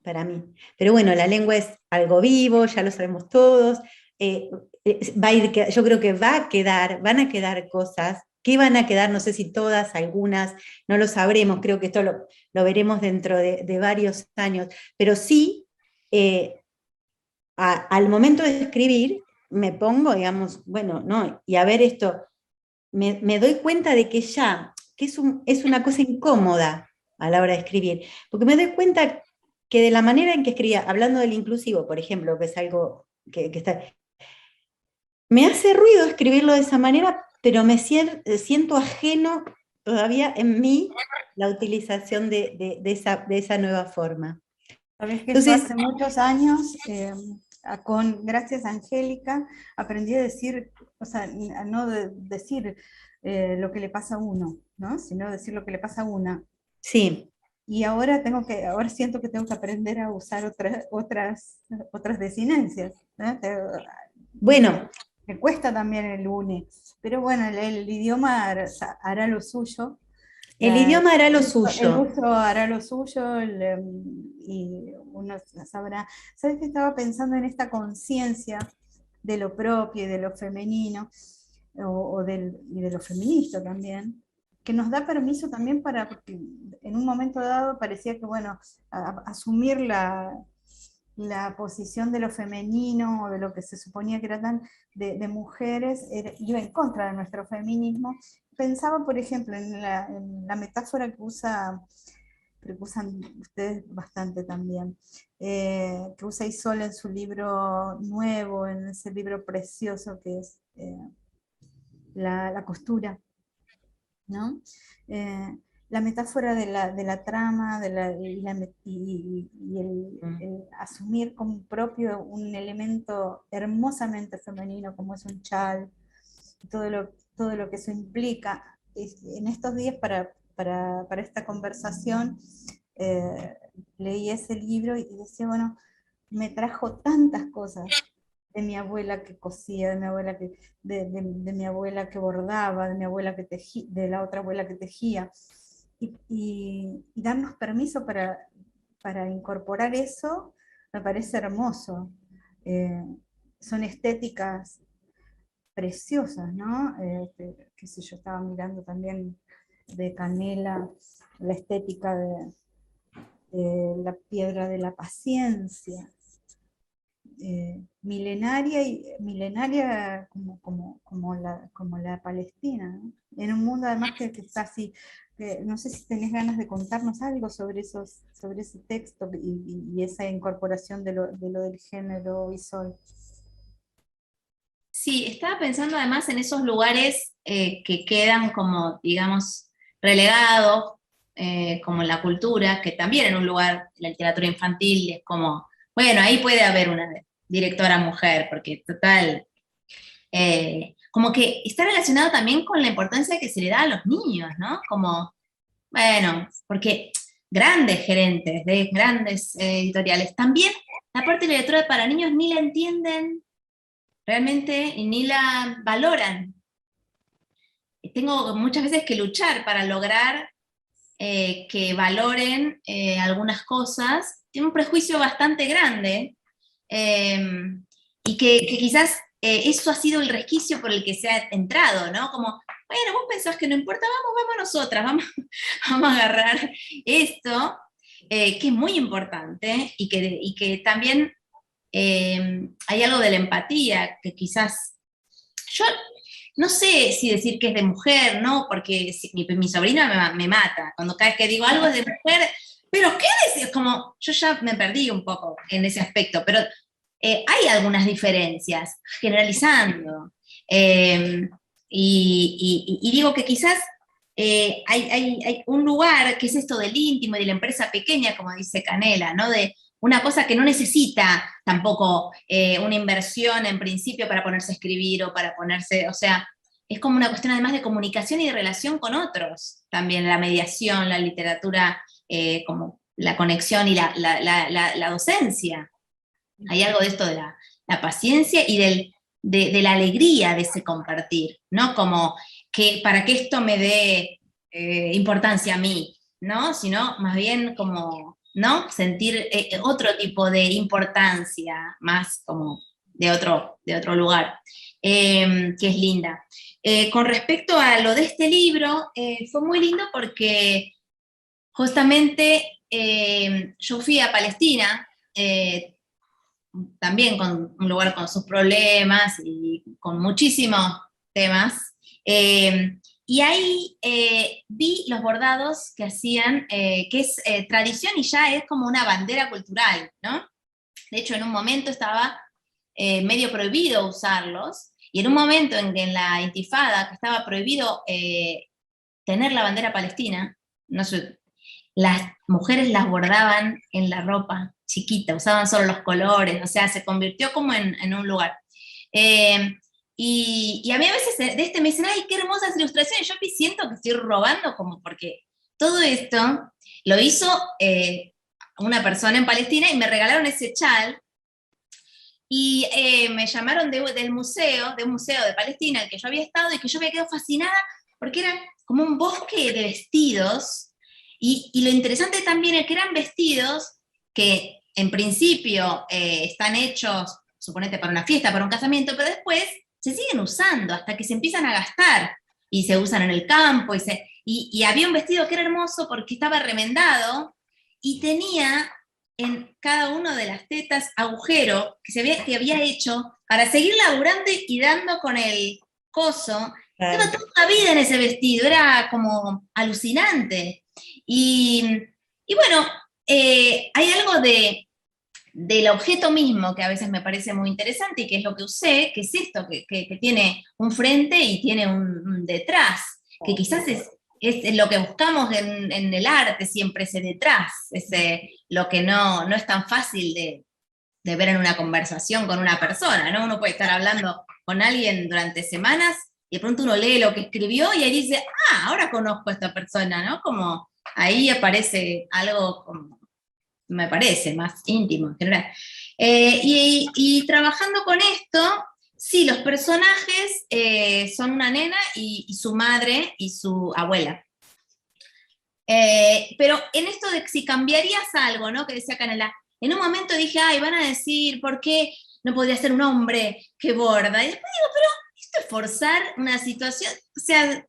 para mí. Pero bueno, la lengua es algo vivo, ya lo sabemos todos, va a ir, yo creo que van a quedar cosas, ¿qué van a quedar? No sé si todas, algunas, no lo sabremos, creo que esto lo veremos dentro de varios años, pero sí, al momento de escribir, me pongo, digamos, bueno, no, y a ver esto, me doy cuenta de que ya, que es una cosa incómoda a la hora de escribir, porque me doy cuenta que de la manera en que escribía, hablando del inclusivo, por ejemplo, que es algo que está... Me hace ruido escribirlo de esa manera, pero me siento ajeno todavía en mí la utilización de esa nueva forma. Sabes que Entonces, yo hace muchos años, gracias a Angélica, aprendí a decir, o sea, a no decir lo que le pasa a uno, ¿no? Sino decir lo que le pasa a una. sí. Y ahora ahora siento que tengo que aprender a usar otras desinencias, ¿no? Bueno. Me cuesta también el une, pero bueno, el idioma hará lo suyo. El idioma hará lo El suyo. uso hará lo suyo y uno sabrá. ¿Sabes que estaba pensando en esta conciencia de lo propio y de lo femenino, y de lo feminista también, que nos da permiso también porque en un momento dado parecía que, bueno, asumir la posición de lo femenino o de lo que se suponía que era tan de mujeres iba en contra de nuestro feminismo. Pensaba, por ejemplo, en la metáfora que usan ustedes bastante también, que usa Isol en su libro nuevo, en ese libro precioso que es la costura, ¿no? La metáfora de la trama y el asumir como propio un elemento hermosamente femenino como es un chal, todo lo que eso implica. En estos días para para esta conversación, leí ese libro y decía, bueno, me trajo tantas cosas de mi abuela que cosía, de mi abuela de mi abuela que bordaba, de mi abuela que tejía, de la otra abuela que tejía, y darnos permiso para incorporar eso, me parece hermoso. Son estéticas preciosas, ¿no? Qué sé yo, estaba mirando también de Canela, la estética de la piedra de la paciencia, milenaria como la Palestina, ¿no? En un mundo además que está así, no sé si tenés ganas de contarnos algo sobre ese texto y esa incorporación de lo del género, Isol. Sí, estaba pensando además en esos lugares que quedan como, digamos, relegados, como la cultura, que también en un lugar, la literatura infantil, es como, bueno, ahí puede haber una directora mujer, porque total, como que está relacionado también con la importancia que se le da a los niños, ¿no? Como, bueno, porque grandes gerentes de grandes editoriales, también la parte de literatura para niños ni la entienden realmente ni la valoran. Tengo muchas veces que luchar para lograr que valoren algunas cosas. Tiene un prejuicio bastante grande y que quizás eso ha sido el resquicio por el que se ha entrado, ¿no? Como, bueno, vos pensás que no importa, vamos nosotras, vamos a agarrar esto, que es muy importante y que también hay algo de la empatía que quizás, yo no sé si decir que es de mujer, ¿no? Porque mi sobrina me mata cuando cada vez que digo algo es de mujer, pero ¿qué decís? Como, yo ya me perdí un poco en ese aspecto, pero hay algunas diferencias, generalizando. Y digo que quizás hay un lugar que es esto del íntimo y de la empresa pequeña, como dice Canela, ¿no? De una cosa que no necesita tampoco una inversión en principio para ponerse a escribir o para ponerse, o sea, es como una cuestión además de comunicación y de relación con otros, también la mediación, la literatura, como la conexión y la docencia. Hay algo de esto de la paciencia y de la alegría de ese compartir, ¿no? Como que para que esto me dé importancia a mí, ¿no? Sino más bien como, ¿no? Sentir otro tipo de importancia, más como de otro lugar, que es linda. Con respecto a lo de este libro, fue muy lindo porque justamente yo fui a Palestina, también con un lugar con sus problemas y con muchísimos temas, y ahí vi los bordados que hacían, que es tradición y ya es como una bandera cultural, ¿no? De hecho, en un momento estaba medio prohibido usarlos, y en un momento en que en la intifada, que estaba prohibido tener la bandera palestina, no sé, las mujeres las bordaban en la ropa chiquita, usaban solo los colores, o sea, se convirtió como en un lugar. Y a mí a veces de este me dicen, ay, qué hermosas ilustraciones, yo siento que estoy robando como porque todo esto lo hizo una persona en Palestina y me regalaron ese chal y me llamaron de un museo de Palestina, al que yo había estado y que yo había quedado fascinada porque era como un bosque de vestidos y lo interesante también es que eran vestidos que en principio están hechos, suponete, para una fiesta, para un casamiento, pero después se siguen usando hasta que se empiezan a gastar y se usan en el campo y había un vestido que era hermoso porque estaba remendado y tenía en cada una de las tetas agujero que había hecho para seguir laburando y dando con el coso. Estaba toda la vida en ese vestido, era como alucinante. Y bueno, hay algo del objeto mismo que a veces me parece muy interesante y que es lo que usé, que es esto, que tiene un frente y tiene un detrás, que quizás es lo que buscamos en el arte siempre, ese detrás, lo que no es tan fácil de ver en una conversación con una persona, ¿no? Uno puede estar hablando con alguien durante semanas y de pronto uno lee lo que escribió y ahí dice, ahora conozco a esta persona, ¿no? Como ahí aparece algo, como, me parece, más íntimo en general. Y trabajando con esto, sí, los personajes son una nena y su madre y su abuela. Pero en esto de si cambiarías algo, ¿no? Que decía Canela, en un momento dije, ay, van a decir, ¿por qué no podría ser un hombre que borda? Y después digo, pero esto es forzar una situación, o sea,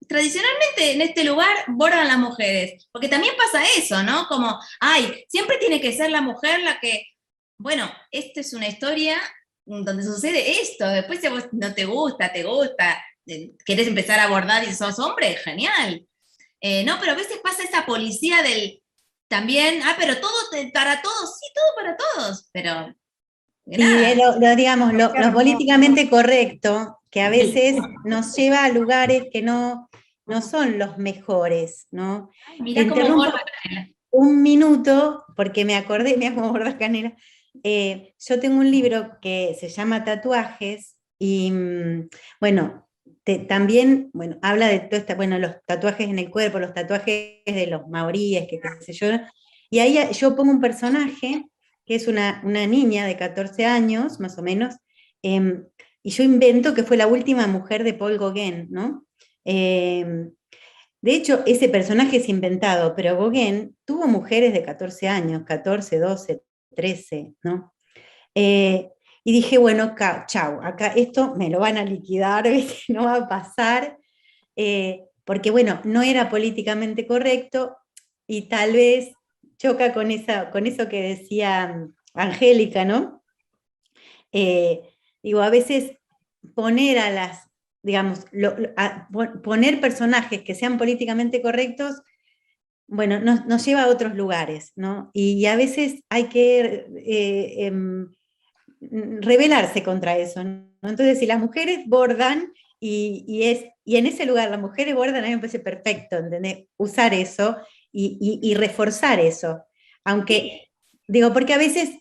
tradicionalmente en este lugar bordan las mujeres, porque también pasa eso, ¿no? Como, ay, siempre tiene que ser la mujer la que, bueno, esta es una historia donde sucede esto, después si a vos no te gusta, querés empezar a bordar y sos hombre, genial. No, pero a veces pasa esa policía del, también, pero todo para todos, sí, todo para todos, pero... Y digamos, lo políticamente correcto, que a veces nos lleva a lugares que no son los mejores, ¿no? Mirá cómo borda Canela. Un minuto, porque me acordé, mira cómo borda Canela. Yo tengo un libro que se llama Tatuajes, y bueno, también, bueno, habla de todo esto, bueno, los tatuajes en el cuerpo, los tatuajes de los maoríes, que qué sé yo, y ahí yo pongo un personaje que es una niña de 14 años, más o menos, y yo invento que fue la última mujer de Paul Gauguin, ¿no? De hecho, ese personaje es inventado, pero Gauguin tuvo mujeres de 14 años, 14, 12, 13, ¿no? Y dije, bueno, chau, acá esto me lo van a liquidar, no va a pasar, porque bueno, no era políticamente correcto, y tal vez choca con eso que decía Angélica, ¿no? Digo, a veces poner a las, digamos, poner personajes que sean políticamente correctos, bueno, nos lleva a otros lugares, ¿no? Y a veces hay que rebelarse contra eso, ¿no? Entonces, si las mujeres bordan, y en ese lugar las mujeres bordan, a mí me parece perfecto, ¿entendés? Usar eso y reforzar eso. Aunque, digo, porque a veces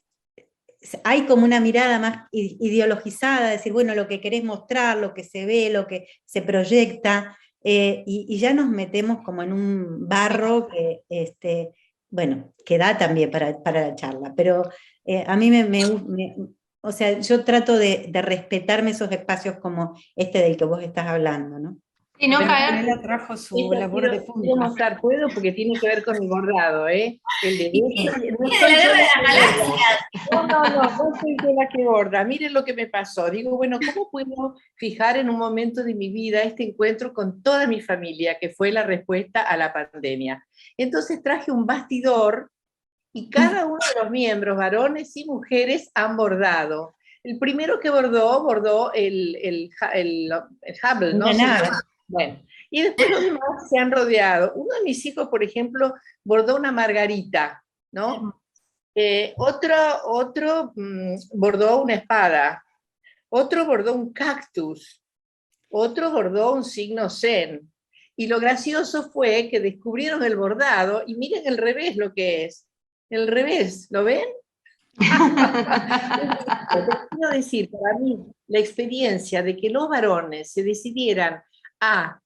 hay como una mirada más ideologizada, decir, bueno, lo que querés mostrar, lo que se ve, lo que se proyecta, y ya nos metemos como en un barro que, bueno, que da también para la charla, pero a mí o sea, yo trato de respetarme esos espacios como este del que vos estás hablando, ¿no? Y no Pero caer. Canela trajo su labor de Quiero punta. mostrar, puedo, porque tiene que ver con el bordado, ¿eh? El de No soy yo la que borda. no soy yo la que borda. Miren lo que me pasó. Digo, bueno, ¿cómo puedo fijar en un momento de mi vida este encuentro con toda mi familia, que fue la respuesta a la pandemia? Entonces traje un bastidor y cada uno de los miembros, varones y mujeres, han bordado. El primero que bordó el Hubble, ¿no? Bueno, y después los demás se han rodeado. Uno de mis hijos, por ejemplo, bordó una margarita, ¿no? Otro bordó una espada, otro bordó un cactus, otro bordó un signo zen. Y lo gracioso fue que descubrieron el bordado, y miren el revés lo que es. El revés, ¿lo ven? Quiero decir, para mí, la experiencia de que los varones se decidieran a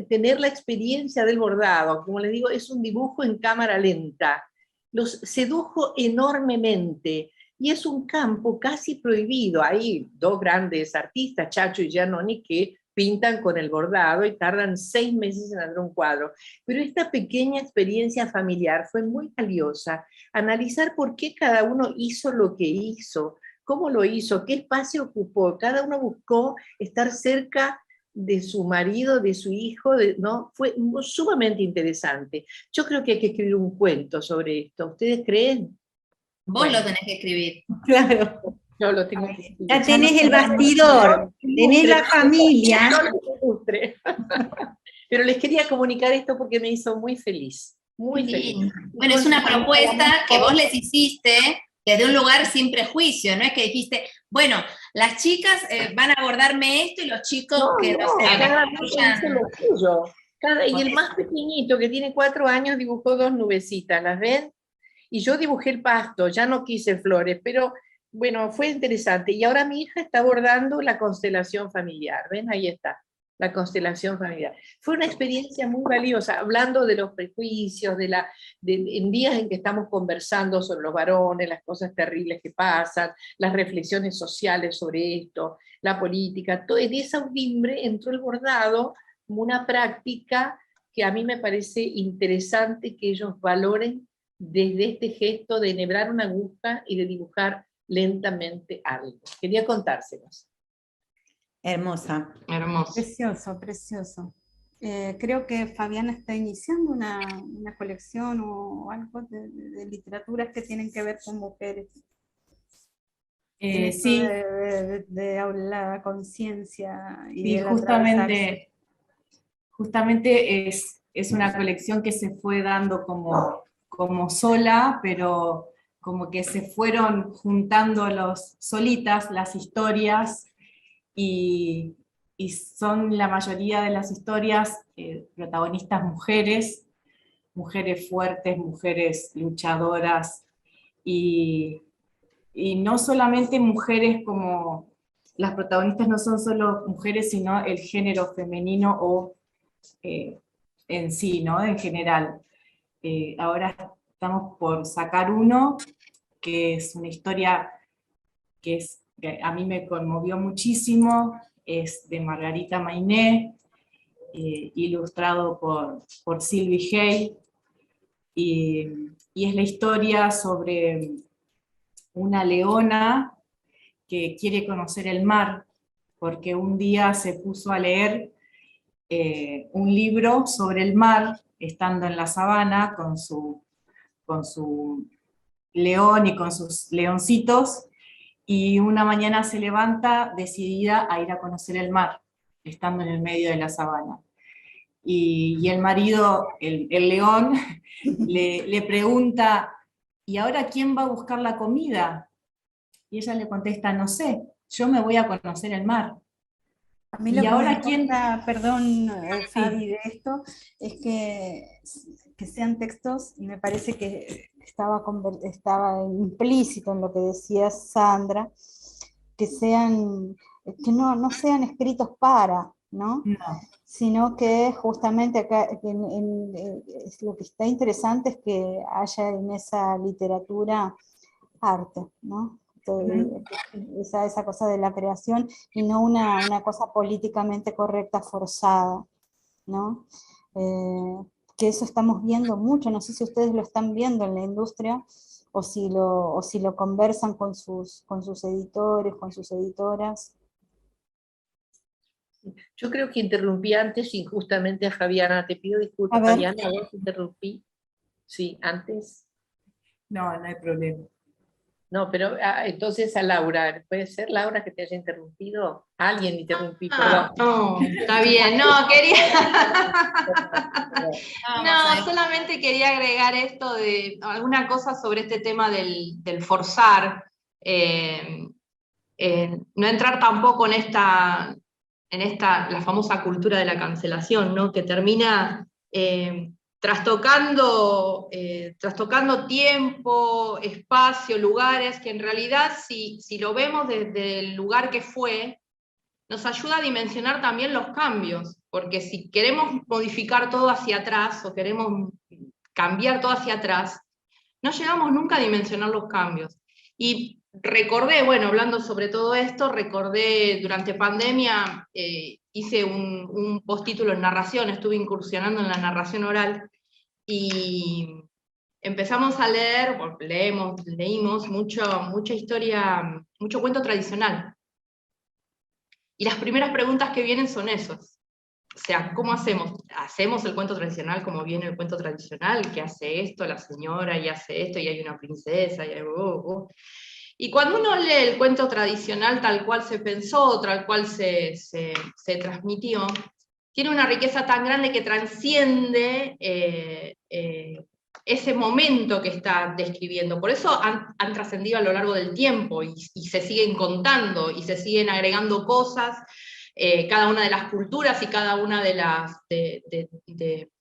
tener la experiencia del bordado, como les digo, es un dibujo en cámara lenta, los sedujo enormemente, y es un campo casi prohibido. Hay dos grandes artistas, Chacho y Giannoni, que pintan con el bordado y tardan 6 meses en hacer un cuadro. Pero esta pequeña experiencia familiar fue muy valiosa. Analizar por qué cada uno hizo lo que hizo, cómo lo hizo, qué espacio ocupó. Cada uno buscó estar cerca de su marido, de su hijo, ¿no? Fue sumamente interesante. Yo creo que hay que escribir un cuento sobre esto. ¿Ustedes creen? Vos lo tenés que escribir. Claro. Yo lo tengo que escribir. Ya tenés el bastidor, tenés la familia. Pero les quería comunicar esto porque me hizo muy feliz. Muy feliz. Bueno, es una propuesta que vos les hiciste desde un lugar sin prejuicio, no es que dijiste, bueno, las chicas van a abordarme esto y los chicos que no sé, cada uno hizo lo suyo. Y el más pequeñito, que tiene 4 años, dibujó 2 nubecitas, ¿las ven? Y yo dibujé el pasto, ya no quise flores, pero Bueno, fue interesante. Y ahora mi hija está abordando la constelación familiar. ¿Ven? Ahí está, la constelación familiar. Fue una experiencia muy valiosa, hablando de los prejuicios, en días en que estamos conversando sobre los varones, las cosas terribles que pasan, las reflexiones sociales sobre esto, la política, todo, en esa audimbre entró el bordado como una práctica que a mí me parece interesante que ellos valoren desde este gesto de enhebrar una aguja y de dibujar lentamente algo. Quería contárselos. Hermosa. Hermoso. Precioso, precioso. Creo que Fabiana está iniciando una colección o algo de literaturas que tienen que ver con mujeres. Sí, De la conciencia y sí, el atravesarse. justamente es una colección que se fue dando como sola, pero como que se fueron juntando solitas las historias, y son la mayoría de las historias protagonistas mujeres fuertes, mujeres luchadoras, y no solamente mujeres como las protagonistas no son solo mujeres, sino el género femenino o en sí, ¿no? En general. Ahora estamos por sacar uno, que es una historia que a mí me conmovió muchísimo, es de Margarita Mainé, ilustrado por Sylvie Hay, y es la historia sobre una leona que quiere conocer el mar, porque un día se puso a leer un libro sobre el mar, estando en la sabana con su león y con sus leoncitos, y una mañana se levanta decidida a ir a conocer el mar, estando en el medio de la sabana. Y el marido, el león, le pregunta, ¿y ahora quién va a buscar la comida? Y ella le contesta, no sé, yo me voy a conocer el mar. A mí ¿Y lo que ahora me quién? importa, perdón, Sí. Fabi, de esto, es que sean textos, y me parece que estaba implícito en lo que decía Sandra, que no sean escritos para, ¿no? No. Sino que justamente acá, lo que está interesante es que haya en esa literatura arte, ¿no? Esa cosa de la creación y no una cosa políticamente correcta, forzada, ¿no? Que eso estamos viendo mucho, no sé si ustedes lo están viendo en la industria o si lo conversan con sus editores, con sus editoras. Yo creo que interrumpí antes injustamente a Fabiana. Te pido disculpas, Fabiana, ¿a vos interrumpí? Sí, antes. No, no hay problema. No, pero entonces a Laura, ¿puede ser Laura que te haya interrumpido? Alguien interrumpí, perdón. No, está bien, no, no, solamente quería agregar esto de alguna cosa sobre este tema del forzar, no entrar tampoco en la famosa cultura de la cancelación, ¿no? Que termina trastocando tiempo, espacio, lugares, que en realidad si lo vemos desde el lugar que fue, nos ayuda a dimensionar también los cambios, porque si queremos modificar todo hacia atrás o queremos cambiar todo hacia atrás, no llegamos nunca a dimensionar los cambios. Y recordé, bueno, hablando sobre todo esto, recordé durante pandemia, hice un postítulo en narración, estuve incursionando en la narración oral, y empezamos a leer, leímos mucha historia, mucho cuento tradicional. Y las primeras preguntas que vienen son esas. O sea, ¿cómo hacemos? ¿Hacemos el cuento tradicional como viene el cuento tradicional? Que hace esto la señora y hace esto y hay una princesa y hay... Y cuando uno lee el cuento tradicional tal cual se pensó, tal cual se transmitió, tiene una riqueza tan grande que transciende ese momento que está describiendo. Por eso han trascendido a lo largo del tiempo y se siguen contando y se siguen agregando cosas, cada una de las culturas y cada una de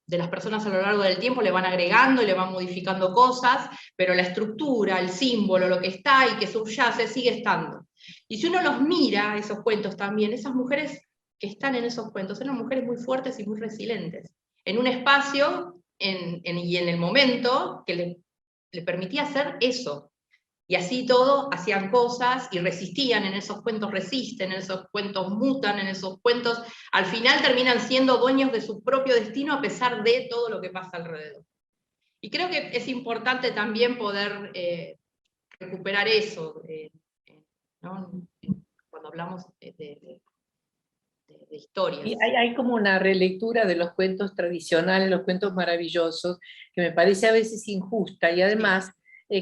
de las personas a lo largo del tiempo le van agregando y le van modificando cosas, pero la estructura, el símbolo, lo que está y que subyace sigue estando. Y si uno los mira, esos cuentos también, esas mujeres que están en esos cuentos, eran mujeres muy fuertes y muy resilientes, en un espacio y en el momento que le permitía hacer eso. Y así todo, hacían cosas y resistían, en esos cuentos resisten, en esos cuentos mutan, en esos cuentos al final terminan siendo dueños de su propio destino a pesar de todo lo que pasa alrededor. Y creo que es importante también poder recuperar eso, ¿no? Cuando hablamos de historias. Y hay como una relectura de los cuentos tradicionales, los cuentos maravillosos, que me parece a veces injusta, y además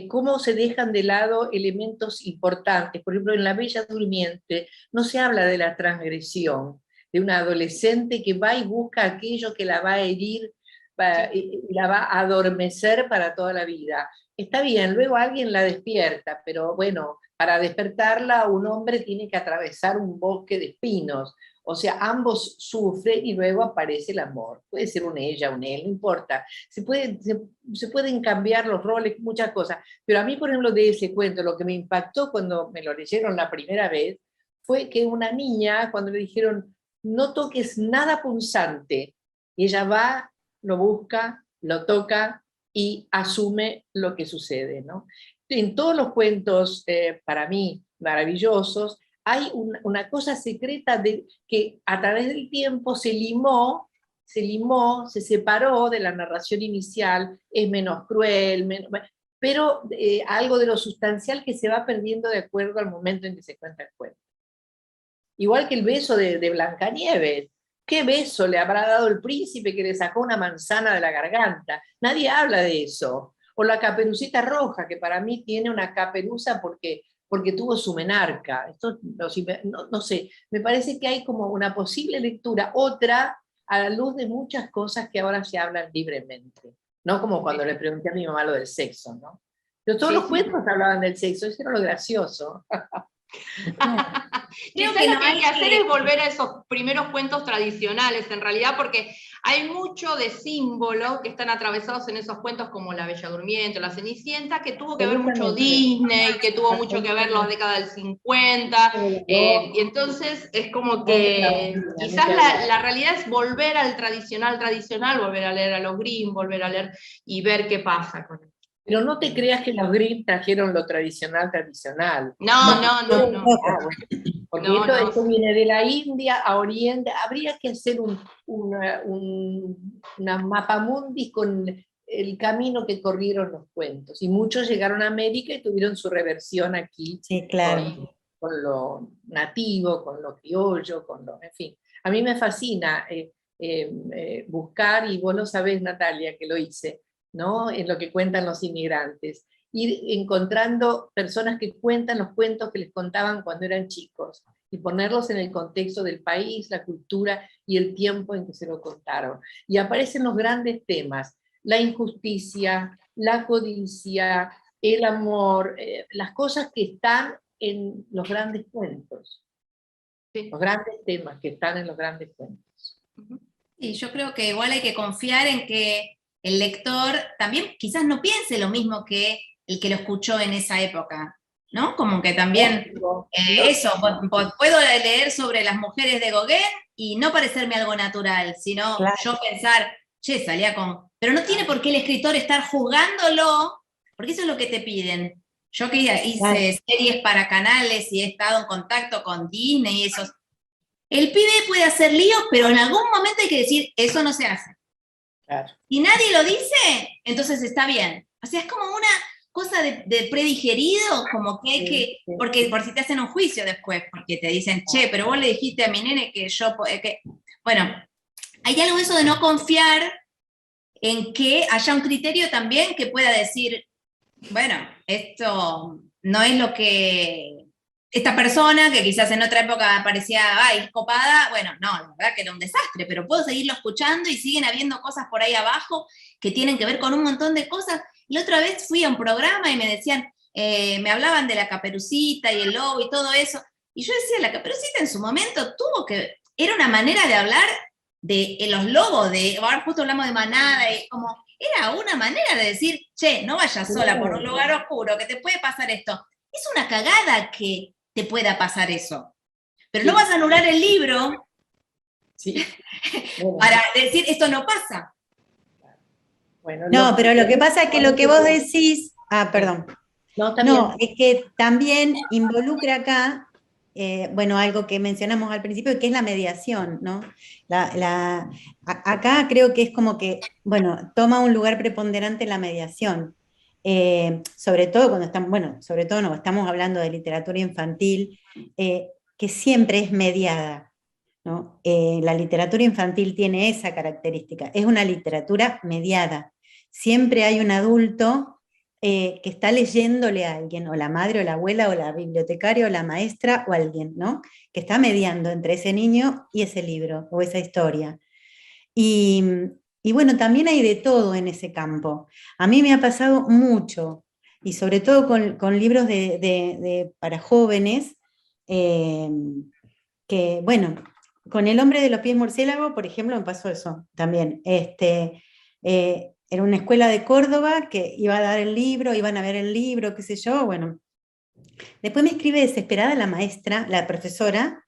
cómo se dejan de lado elementos importantes. Por ejemplo, en La Bella Durmiente no se habla de la transgresión, de una adolescente que va y busca aquello que la va a herir, y la va a adormecer para toda la vida. Está bien, luego alguien la despierta, pero bueno, para despertarla un hombre tiene que atravesar un bosque de espinos. O sea, ambos sufren y luego aparece el amor. Puede ser un ella, un él, no importa. Se pueden cambiar los roles, muchas cosas. Pero a mí, por ejemplo, de ese cuento, lo que me impactó cuando me lo leyeron la primera vez, fue que una niña, cuando le dijeron, no toques nada punzante, y ella va, lo busca, lo toca y asume lo que sucede, ¿no? En todos los cuentos, para mí, maravillosos, hay una cosa secreta de que a través del tiempo se separó de la narración inicial, es menos cruel, pero algo de lo sustancial que se va perdiendo de acuerdo al momento en que se cuenta el cuento. Igual que el beso de Blancanieves. ¿Qué beso le habrá dado el príncipe que le sacó una manzana de la garganta? Nadie habla de eso. O la Caperucita Roja, que para mí tiene una caperuza porque tuvo su menarca. Esto no sé, me parece que hay como una posible lectura, otra a la luz de muchas cosas que ahora se hablan libremente, no como cuando le pregunté a mi mamá lo del sexo, ¿no? Pero todos los cuentos hablaban del sexo, eso era lo gracioso. Creo que lo que hay que hacer es volver a esos primeros cuentos tradicionales, en realidad, porque hay mucho de símbolos que están atravesados en esos cuentos como La Bella Durmiente, La Cenicienta, que tuvo que ver mucho Disney, que tuvo mucho que ver la década del 50, y entonces es como que quizás la realidad es volver al tradicional, volver a leer a los Grimm, volver a leer y ver qué pasa con eso. Pero no te creas que los Grimm trajeron lo tradicional. No. Porque esto viene de la India a Oriente. Habría que hacer una mapamundi con el camino que corrieron los cuentos. Y muchos llegaron a América y tuvieron su reversión aquí. Sí, claro. Con lo nativo, con lo criollo, en fin. A mí me fascina buscar, y vos lo sabés, Natalia, que lo hice, ¿no? En lo que cuentan los inmigrantes, ir encontrando personas que cuentan los cuentos que les contaban cuando eran chicos, y ponerlos en el contexto del país, la cultura y el tiempo en que se lo contaron. Y aparecen los grandes temas, la injusticia, la codicia, el amor, las cosas que están en los grandes cuentos, los grandes temas que están en los grandes cuentos. Y yo creo que igual hay que confiar en que el lector también quizás no piense lo mismo que el que lo escuchó en esa época, ¿no? Como que también puedo leer sobre las mujeres de Gauguin y no parecerme algo natural, sino yo pensar, salía con... Pero no tiene por qué el escritor estar juzgándolo, porque eso es lo que te piden. Yo que hice series para canales y he estado en contacto con Disney y esos. El pibe puede hacer líos, pero en algún momento hay que decir, eso no se hace. Claro. Si nadie lo dice, entonces está bien. O sea, es como una cosa de predigerido, como que hay que, porque por si te hacen un juicio después, porque te dicen, pero vos le dijiste a mi nene que yo, bueno, hay algo de eso de no confiar en que haya un criterio también que pueda decir, bueno, esto no es lo que esta persona, que quizás en otra época parecía, copada, bueno, no, la verdad que era un desastre, pero puedo seguirlo escuchando y siguen habiendo cosas por ahí abajo que tienen que ver con un montón de cosas. Y otra vez fui a un programa y me decían, me hablaban de la Caperucita y el lobo y todo eso, y yo decía, la Caperucita en su momento era una manera de hablar de los lobos, ahora justo hablamos de manada, como era una manera de decir, che, no vayas sola por un lugar oscuro, que te puede pasar esto. Es una cagada que te pueda pasar eso. Pero no vas a anular el libro para decir, esto no pasa. Bueno, no, pero lo que pasa es que lo que vos decís, perdón. No, es que también involucra acá, bueno, algo que mencionamos al principio, que es la mediación, ¿no? Acá creo que es como que, bueno, toma un lugar preponderante la mediación. Sobre todo cuando estamos, bueno, sobre todo no, estamos hablando de literatura infantil, que siempre es mediada, ¿no? La literatura infantil tiene esa característica, es una literatura mediada. Siempre hay un adulto que está leyéndole a alguien, o la madre, o la abuela, o la bibliotecaria, o la maestra, o alguien, ¿no? Que está mediando entre ese niño y ese libro, o esa historia. Y bueno, también hay de todo en ese campo. A mí me ha pasado mucho, y sobre todo con libros para jóvenes, que, bueno, con El hombre de los pies murciélago, por ejemplo, me pasó eso también. Era una escuela de Córdoba que iba a dar el libro, iban a ver el libro, qué sé yo, bueno. Después me escribe desesperada la maestra, la profesora,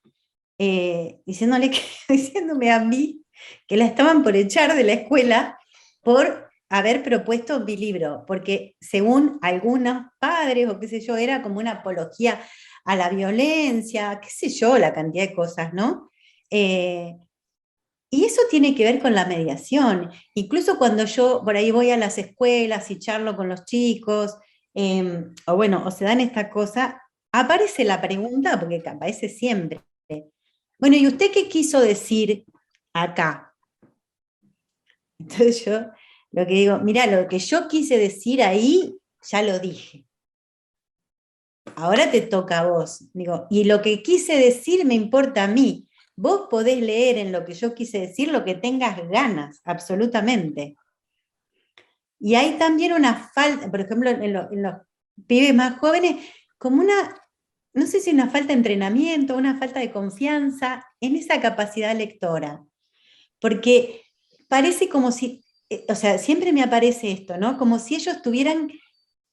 diciéndome a mí que la estaban por echar de la escuela por haber propuesto mi libro, porque según algunos padres o qué sé yo, era como una apología a la violencia, qué sé yo, la cantidad de cosas, ¿no? Y eso tiene que ver con la mediación. Incluso cuando yo por ahí voy a las escuelas y charlo con los chicos, o bueno, o se dan esta cosa, aparece la pregunta, porque aparece siempre. Bueno, ¿y usted qué quiso decir acá? Entonces yo lo que digo, mira, lo que yo quise decir ahí, ya lo dije. Ahora te toca a vos. Digo, y lo que quise decir me importa a mí. Vos podés leer en lo que yo quise decir lo que tengas ganas, absolutamente. Y hay también una falta, por ejemplo, en los pibes más jóvenes, como una, no sé si una falta de entrenamiento, una falta de confianza en esa capacidad lectora. Porque parece como si, o sea, siempre me aparece esto, ¿no? Como si ellos tuvieran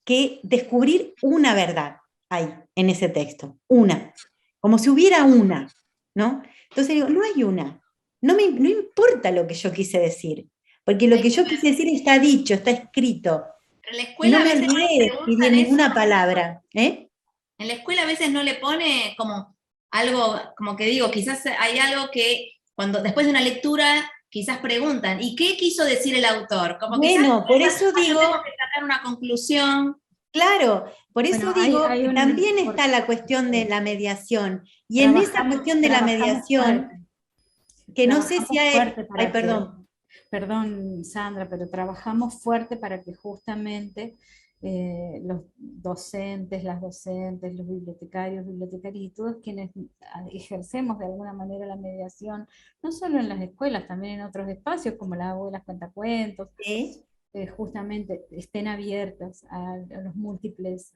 que descubrir una verdad ahí, en ese texto, una, como si hubiera una, ¿no? Entonces digo, no hay una, no importa lo que yo quise decir, porque lo que yo quise decir está dicho, está escrito. En la escuela No me olvidé de escribir ninguna palabra, ¿eh? En la escuela a veces no le pone como algo, como que digo, quizás hay algo que cuando después de una lectura quizás preguntan, ¿y qué quiso decir el autor? Como bueno, por eso digo... Tengo que sacar una conclusión. Claro, por eso digo hay que también está la cuestión de la mediación. Y en esa cuestión de la mediación, que no sé si hay... Ay, perdón. Perdón, Sandra, pero trabajamos fuerte para que justamente los docentes, las docentes, los bibliotecarios, bibliotecarias y todos quienes ejercemos de alguna manera la mediación, no solo en las escuelas, también en otros espacios como las abuelas cuentacuentos, ¿Sí? Justamente estén abiertas a las múltiples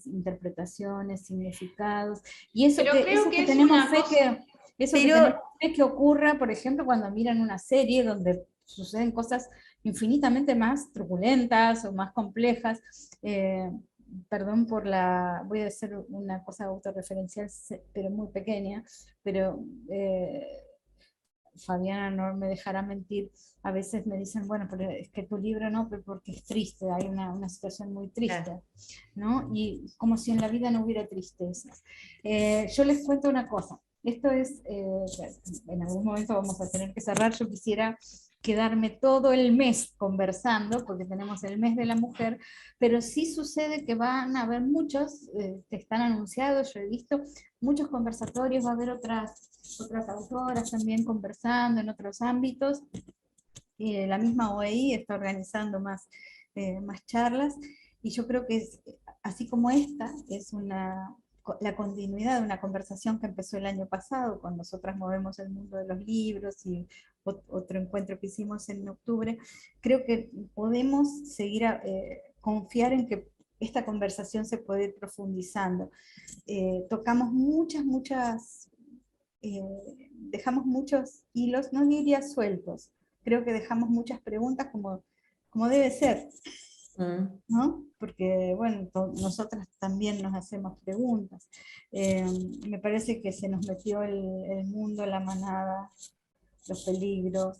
interpretaciones, significados, y eso Pero creo que es tenemos una fe cosa... tenemos fe que ocurra, por ejemplo, cuando miran una serie donde suceden cosas infinitamente más truculentas o más complejas. Perdón por voy a hacer una cosa autorreferencial, pero muy pequeña, pero Fabiana no me dejará mentir, a veces me dicen, bueno, pero es que tu libro no, pero porque es triste, hay una situación muy triste, claro, ¿no? Y como si en la vida no hubiera tristeza. Yo les cuento una cosa, esto es, en algún momento vamos a tener que cerrar, yo quisiera quedarme todo el mes conversando, porque tenemos el mes de la mujer, pero sí sucede que van a haber muchos, que están anunciados, yo he visto muchos conversatorios, va a haber otras autoras también conversando en otros ámbitos, la misma OEI está organizando más charlas, y yo creo que así como esta, es la continuidad de una conversación que empezó el año pasado, con Nosotras Movemos el Mundo de los Libros, y otro encuentro que hicimos en octubre, creo que podemos seguir confiar en que esta conversación se puede ir profundizando. Tocamos muchas dejamos muchos hilos, no diría sueltos, creo que dejamos muchas preguntas como debe ser, ¿no? Porque, bueno, nosotras también nos hacemos preguntas. Me parece que se nos metió el mundo, la manada, los peligros,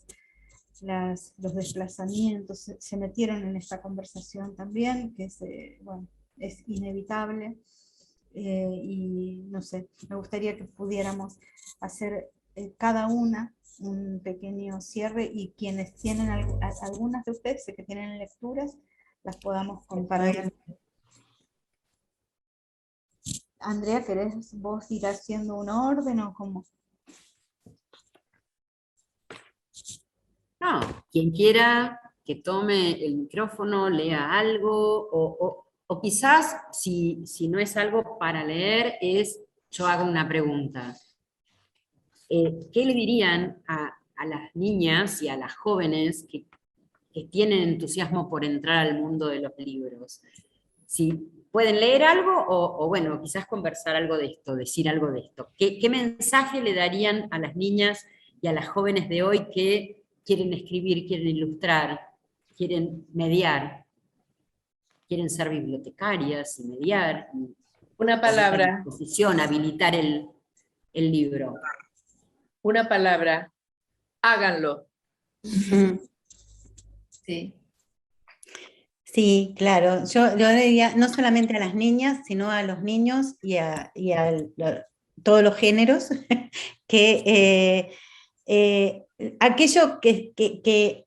los desplazamientos, se metieron en esta conversación también, que es, bueno, es inevitable. Y no sé, me gustaría que pudiéramos hacer cada una un pequeño cierre, y quienes tienen algunas de ustedes, sé que tienen lecturas, las podamos compartir. Andrea, ¿querés vos ir haciendo un orden o cómo? No, quien quiera que tome el micrófono, lea algo, o quizás, si no es algo para leer, yo hago una pregunta. ¿Qué le dirían a las niñas y a las jóvenes que tienen entusiasmo por entrar al mundo de los libros? Si pueden leer algo, o bueno, quizás conversar algo de esto, decir algo de esto. ¿Qué mensaje le darían a las niñas y a las jóvenes de hoy que quieren escribir, quieren ilustrar, quieren mediar, quieren ser bibliotecarias y mediar? Una palabra. Habilitar el libro. Una palabra. Háganlo. Sí. Sí, claro. Yo diría no solamente a las niñas, sino a los niños y a todos los géneros, que aquello que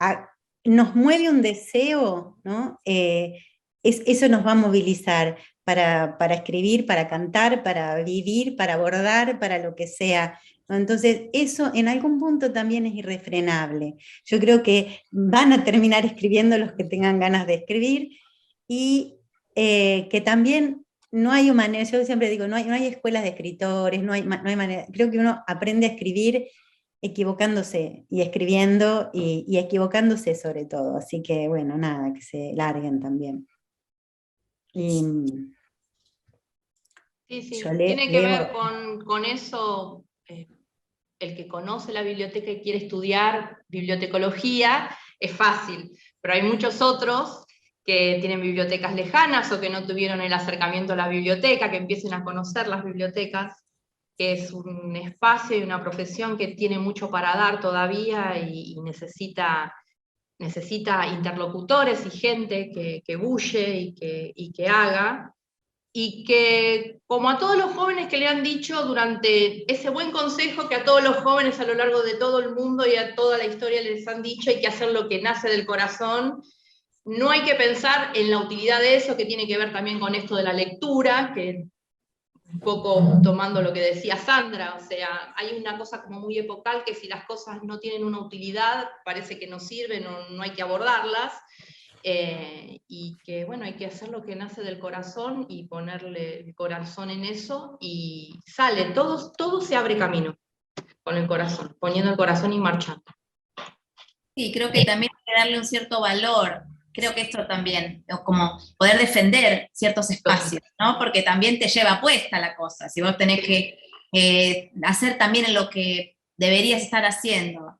nos mueve un deseo, ¿no? Eso nos va a movilizar para escribir, para cantar, para vivir, para bordar, para lo que sea, ¿no? Entonces, eso en algún punto también es irrefrenable. Yo creo que van a terminar escribiendo los que tengan ganas de escribir, y que también no hay manera, yo siempre digo, no hay escuelas de escritores, no hay manera, creo que uno aprende a escribir equivocándose y escribiendo y equivocándose sobre todo, así que bueno, nada, que se larguen también. Sí, tiene que ver con eso, el que conoce la biblioteca y quiere estudiar bibliotecología, es fácil, pero hay muchos otros que tienen bibliotecas lejanas o que no tuvieron el acercamiento a la biblioteca, que empiecen a conocer las bibliotecas, que es un espacio y una profesión que tiene mucho para dar todavía y necesita interlocutores y gente que bulle y que haga, y que, como a todos los jóvenes que le han dicho durante ese buen consejo que a todos los jóvenes a lo largo de todo el mundo y a toda la historia les han dicho, hay que hacer lo que nace del corazón. No hay que pensar en la utilidad de eso, que tiene que ver también con esto de la lectura, que un poco tomando lo que decía Sandra, o sea, hay una cosa como muy epocal, que si las cosas no tienen una utilidad, parece que no sirven, no hay que abordarlas, y que bueno, hay que hacer lo que nace del corazón y ponerle el corazón en eso, y sale, todo se abre camino con el corazón, poniendo el corazón y marchando. Sí, creo que también hay que darle un cierto valor. Creo que esto también, como poder defender ciertos espacios, ¿no? Porque también te lleva puesta la cosa. Si vos tenés que hacer también en lo que deberías estar haciendo,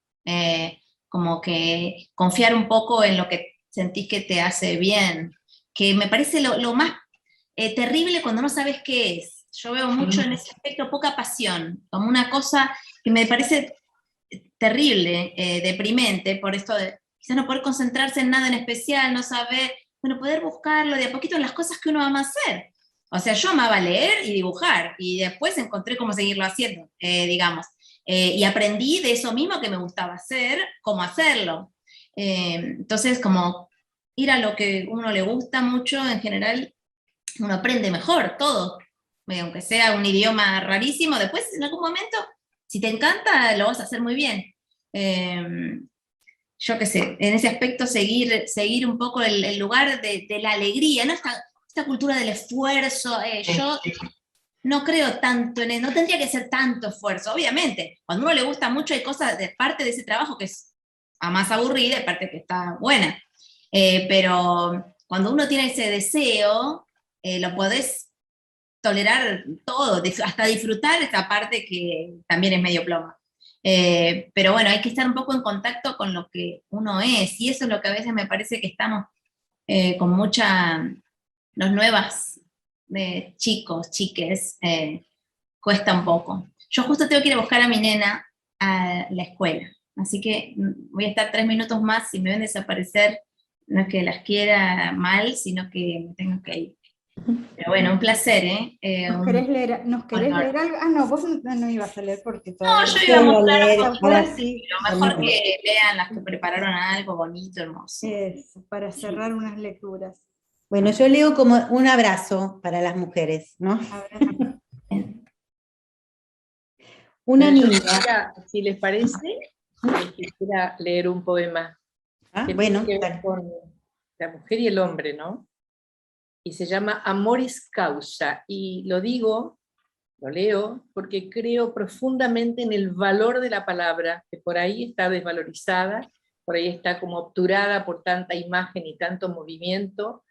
como que confiar un poco en lo que sentís que te hace bien, que me parece lo más terrible cuando no sabes qué es. Yo veo mucho en ese aspecto poca pasión, como una cosa que me parece terrible, deprimente, por esto de quizás no poder concentrarse en nada en especial, no saber, bueno, poder buscarlo de a poquito en las cosas que uno ama hacer. O sea, yo amaba leer y dibujar, y después encontré cómo seguirlo haciendo, digamos. Y aprendí de eso mismo que me gustaba hacer, cómo hacerlo. Entonces, como ir a lo que uno le gusta mucho, en general, uno aprende mejor todo, aunque sea un idioma rarísimo, después en algún momento, si te encanta, lo vas a hacer muy bien. Yo qué sé, en ese aspecto seguir un poco el lugar de la alegría, ¿no? Esta cultura del esfuerzo, yo no creo tanto en eso, no tendría que ser tanto esfuerzo, obviamente, cuando a uno le gusta mucho hay cosas de parte de ese trabajo que es a más aburrida y parte que está buena, pero cuando uno tiene ese deseo, lo podés tolerar todo, hasta disfrutar esa parte que también es medio ploma. Pero bueno, hay que estar un poco en contacto con lo que uno es, y eso es lo que a veces me parece que estamos con los nuevas chicos, chiques, cuesta un poco. Yo justo tengo que ir a buscar a mi nena a la escuela, así que voy a estar 3 minutos más. Si me ven desaparecer, no es que las quiera mal, sino que me tengo que ir. Pero bueno, un placer, ¿eh? ¿Nos querés leer algo? Ah, no, vos no ibas a leer porque No, todavía... yo iba a mostrar Ahora sí, lo mejor que lean las que prepararon algo bonito, hermoso. para cerrar unas lecturas. Bueno, yo leo como un abrazo para las mujeres, ¿no? A ver. Una Yo niña. quisiera, si les parece, quisiera leer un poema que Bueno, tiene que ver con la mujer y el hombre, ¿no? Y se llama Amoris Causa, y lo leo, porque creo profundamente en el valor de la palabra, que por ahí está desvalorizada, por ahí está como obturada por tanta imagen y tanto movimiento,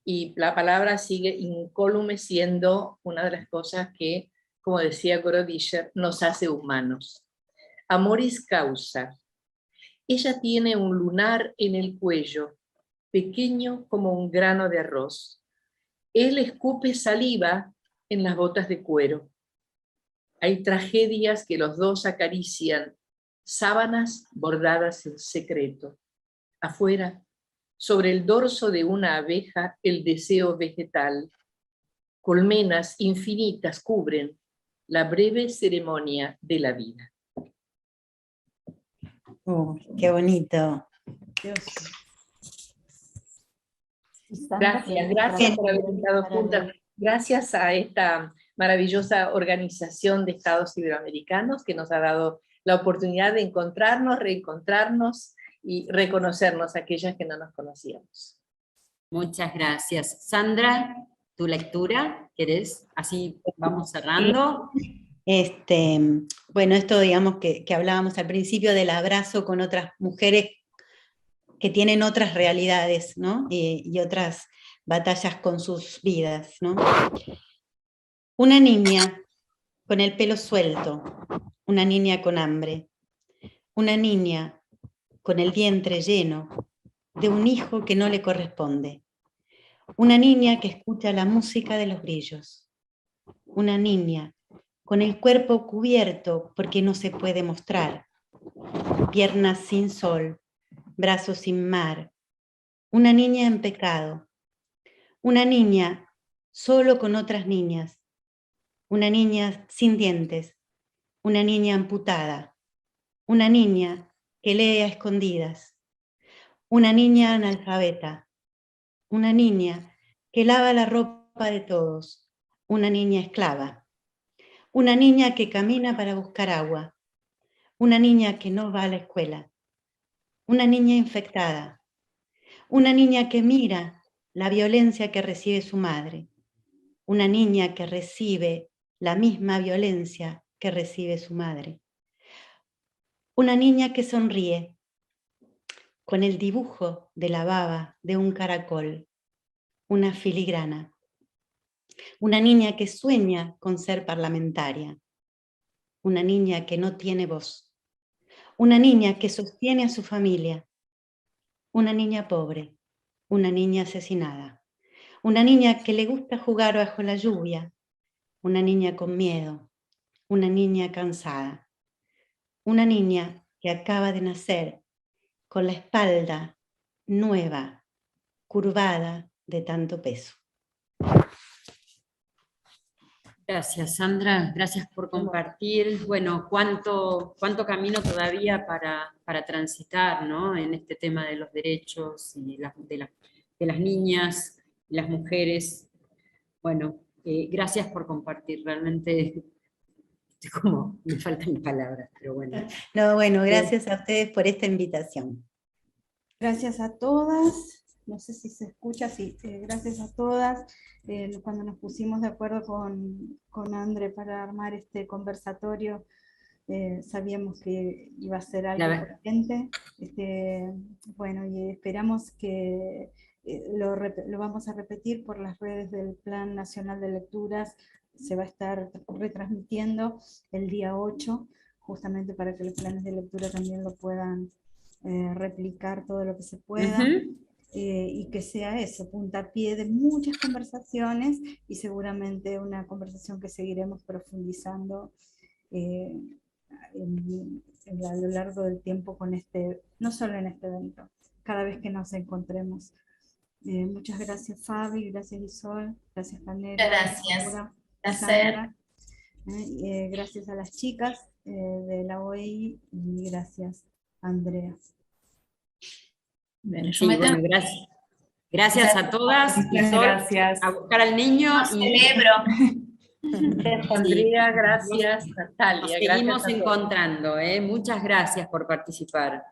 y la palabra sigue incólume siendo una de las cosas que, como decía Gorodischer, nos hace humanos. Amoris Causa. Ella tiene un lunar en el cuello, pequeño como un grano de arroz. Él escupe saliva en las botas de cuero. Hay tragedias que los dos acarician, sábanas bordadas en secreto. Afuera, sobre el dorso de una abeja, el deseo vegetal. Colmenas infinitas cubren la breve ceremonia de la vida. Qué bonito. Gracias por haber estado juntas. Gracias a esta maravillosa organización de Estados Iberoamericanos que nos ha dado la oportunidad de encontrarnos, reencontrarnos y reconocernos aquellas que no nos conocíamos. Muchas gracias. Sandra, tu lectura, ¿querés? Así vamos cerrando. Bueno, esto digamos que hablábamos al principio del abrazo con otras mujeres que tienen otras realidades, ¿no? Y otras batallas con sus vidas, ¿no? Una niña con el pelo suelto, una niña con hambre, una niña con el vientre lleno de un hijo que no le corresponde, una niña que escucha la música de los grillos, una niña con el cuerpo cubierto porque no se puede mostrar, piernas sin sol, brazos sin mar, una niña en pecado, una niña solo con otras niñas, una niña sin dientes, una niña amputada, una niña que lee a escondidas, una niña analfabeta, una niña que lava la ropa de todos, una niña esclava, una niña que camina para buscar agua, una niña que no va a la escuela, una niña infectada, una niña que mira la violencia que recibe su madre, una niña que recibe la misma violencia que recibe su madre, una niña que sonríe con el dibujo de la baba de un caracol, una filigrana, una niña que sueña con ser parlamentaria, una niña que no tiene voz, una niña que sostiene a su familia, una niña pobre, una niña asesinada, una niña que le gusta jugar bajo la lluvia, una niña con miedo, una niña cansada, una niña que acaba de nacer con la espalda nueva, curvada de tanto peso. Gracias, Sandra, gracias por compartir. Bueno, cuánto camino todavía para transitar, ¿no? En este tema de los derechos y de las niñas y las mujeres. Bueno, gracias por compartir, realmente como me faltan palabras, pero bueno. No, bueno, gracias a ustedes por esta invitación. Gracias a todas. No sé si se escucha, sí, gracias a todas. Cuando nos pusimos de acuerdo con André para armar este conversatorio, sabíamos que iba a ser algo potente. Bueno, y esperamos que lo vamos a repetir por las redes del Plan Nacional de Lecturas, se va a estar retransmitiendo el día 8, justamente para que los planes de lectura también lo puedan replicar todo lo que se pueda. Y que sea eso, puntapié de muchas conversaciones, y seguramente una conversación que seguiremos profundizando a lo largo del tiempo con no solo en este evento, cada vez que nos encontremos. Muchas gracias, Fabi, gracias, Isol, gracias, Panera. Gracias, Laura, placer. Sandra, gracias a las chicas de la OEI, y gracias, Andrea. Bueno, Sí, bueno, gracias. Gracias a todas. Muchas Isol, gracias. a buscar al niño. Celebro. Gracias, Andrea, gracias, Natalia. Nos seguimos gracias a todos. encontrando. Muchas gracias por participar.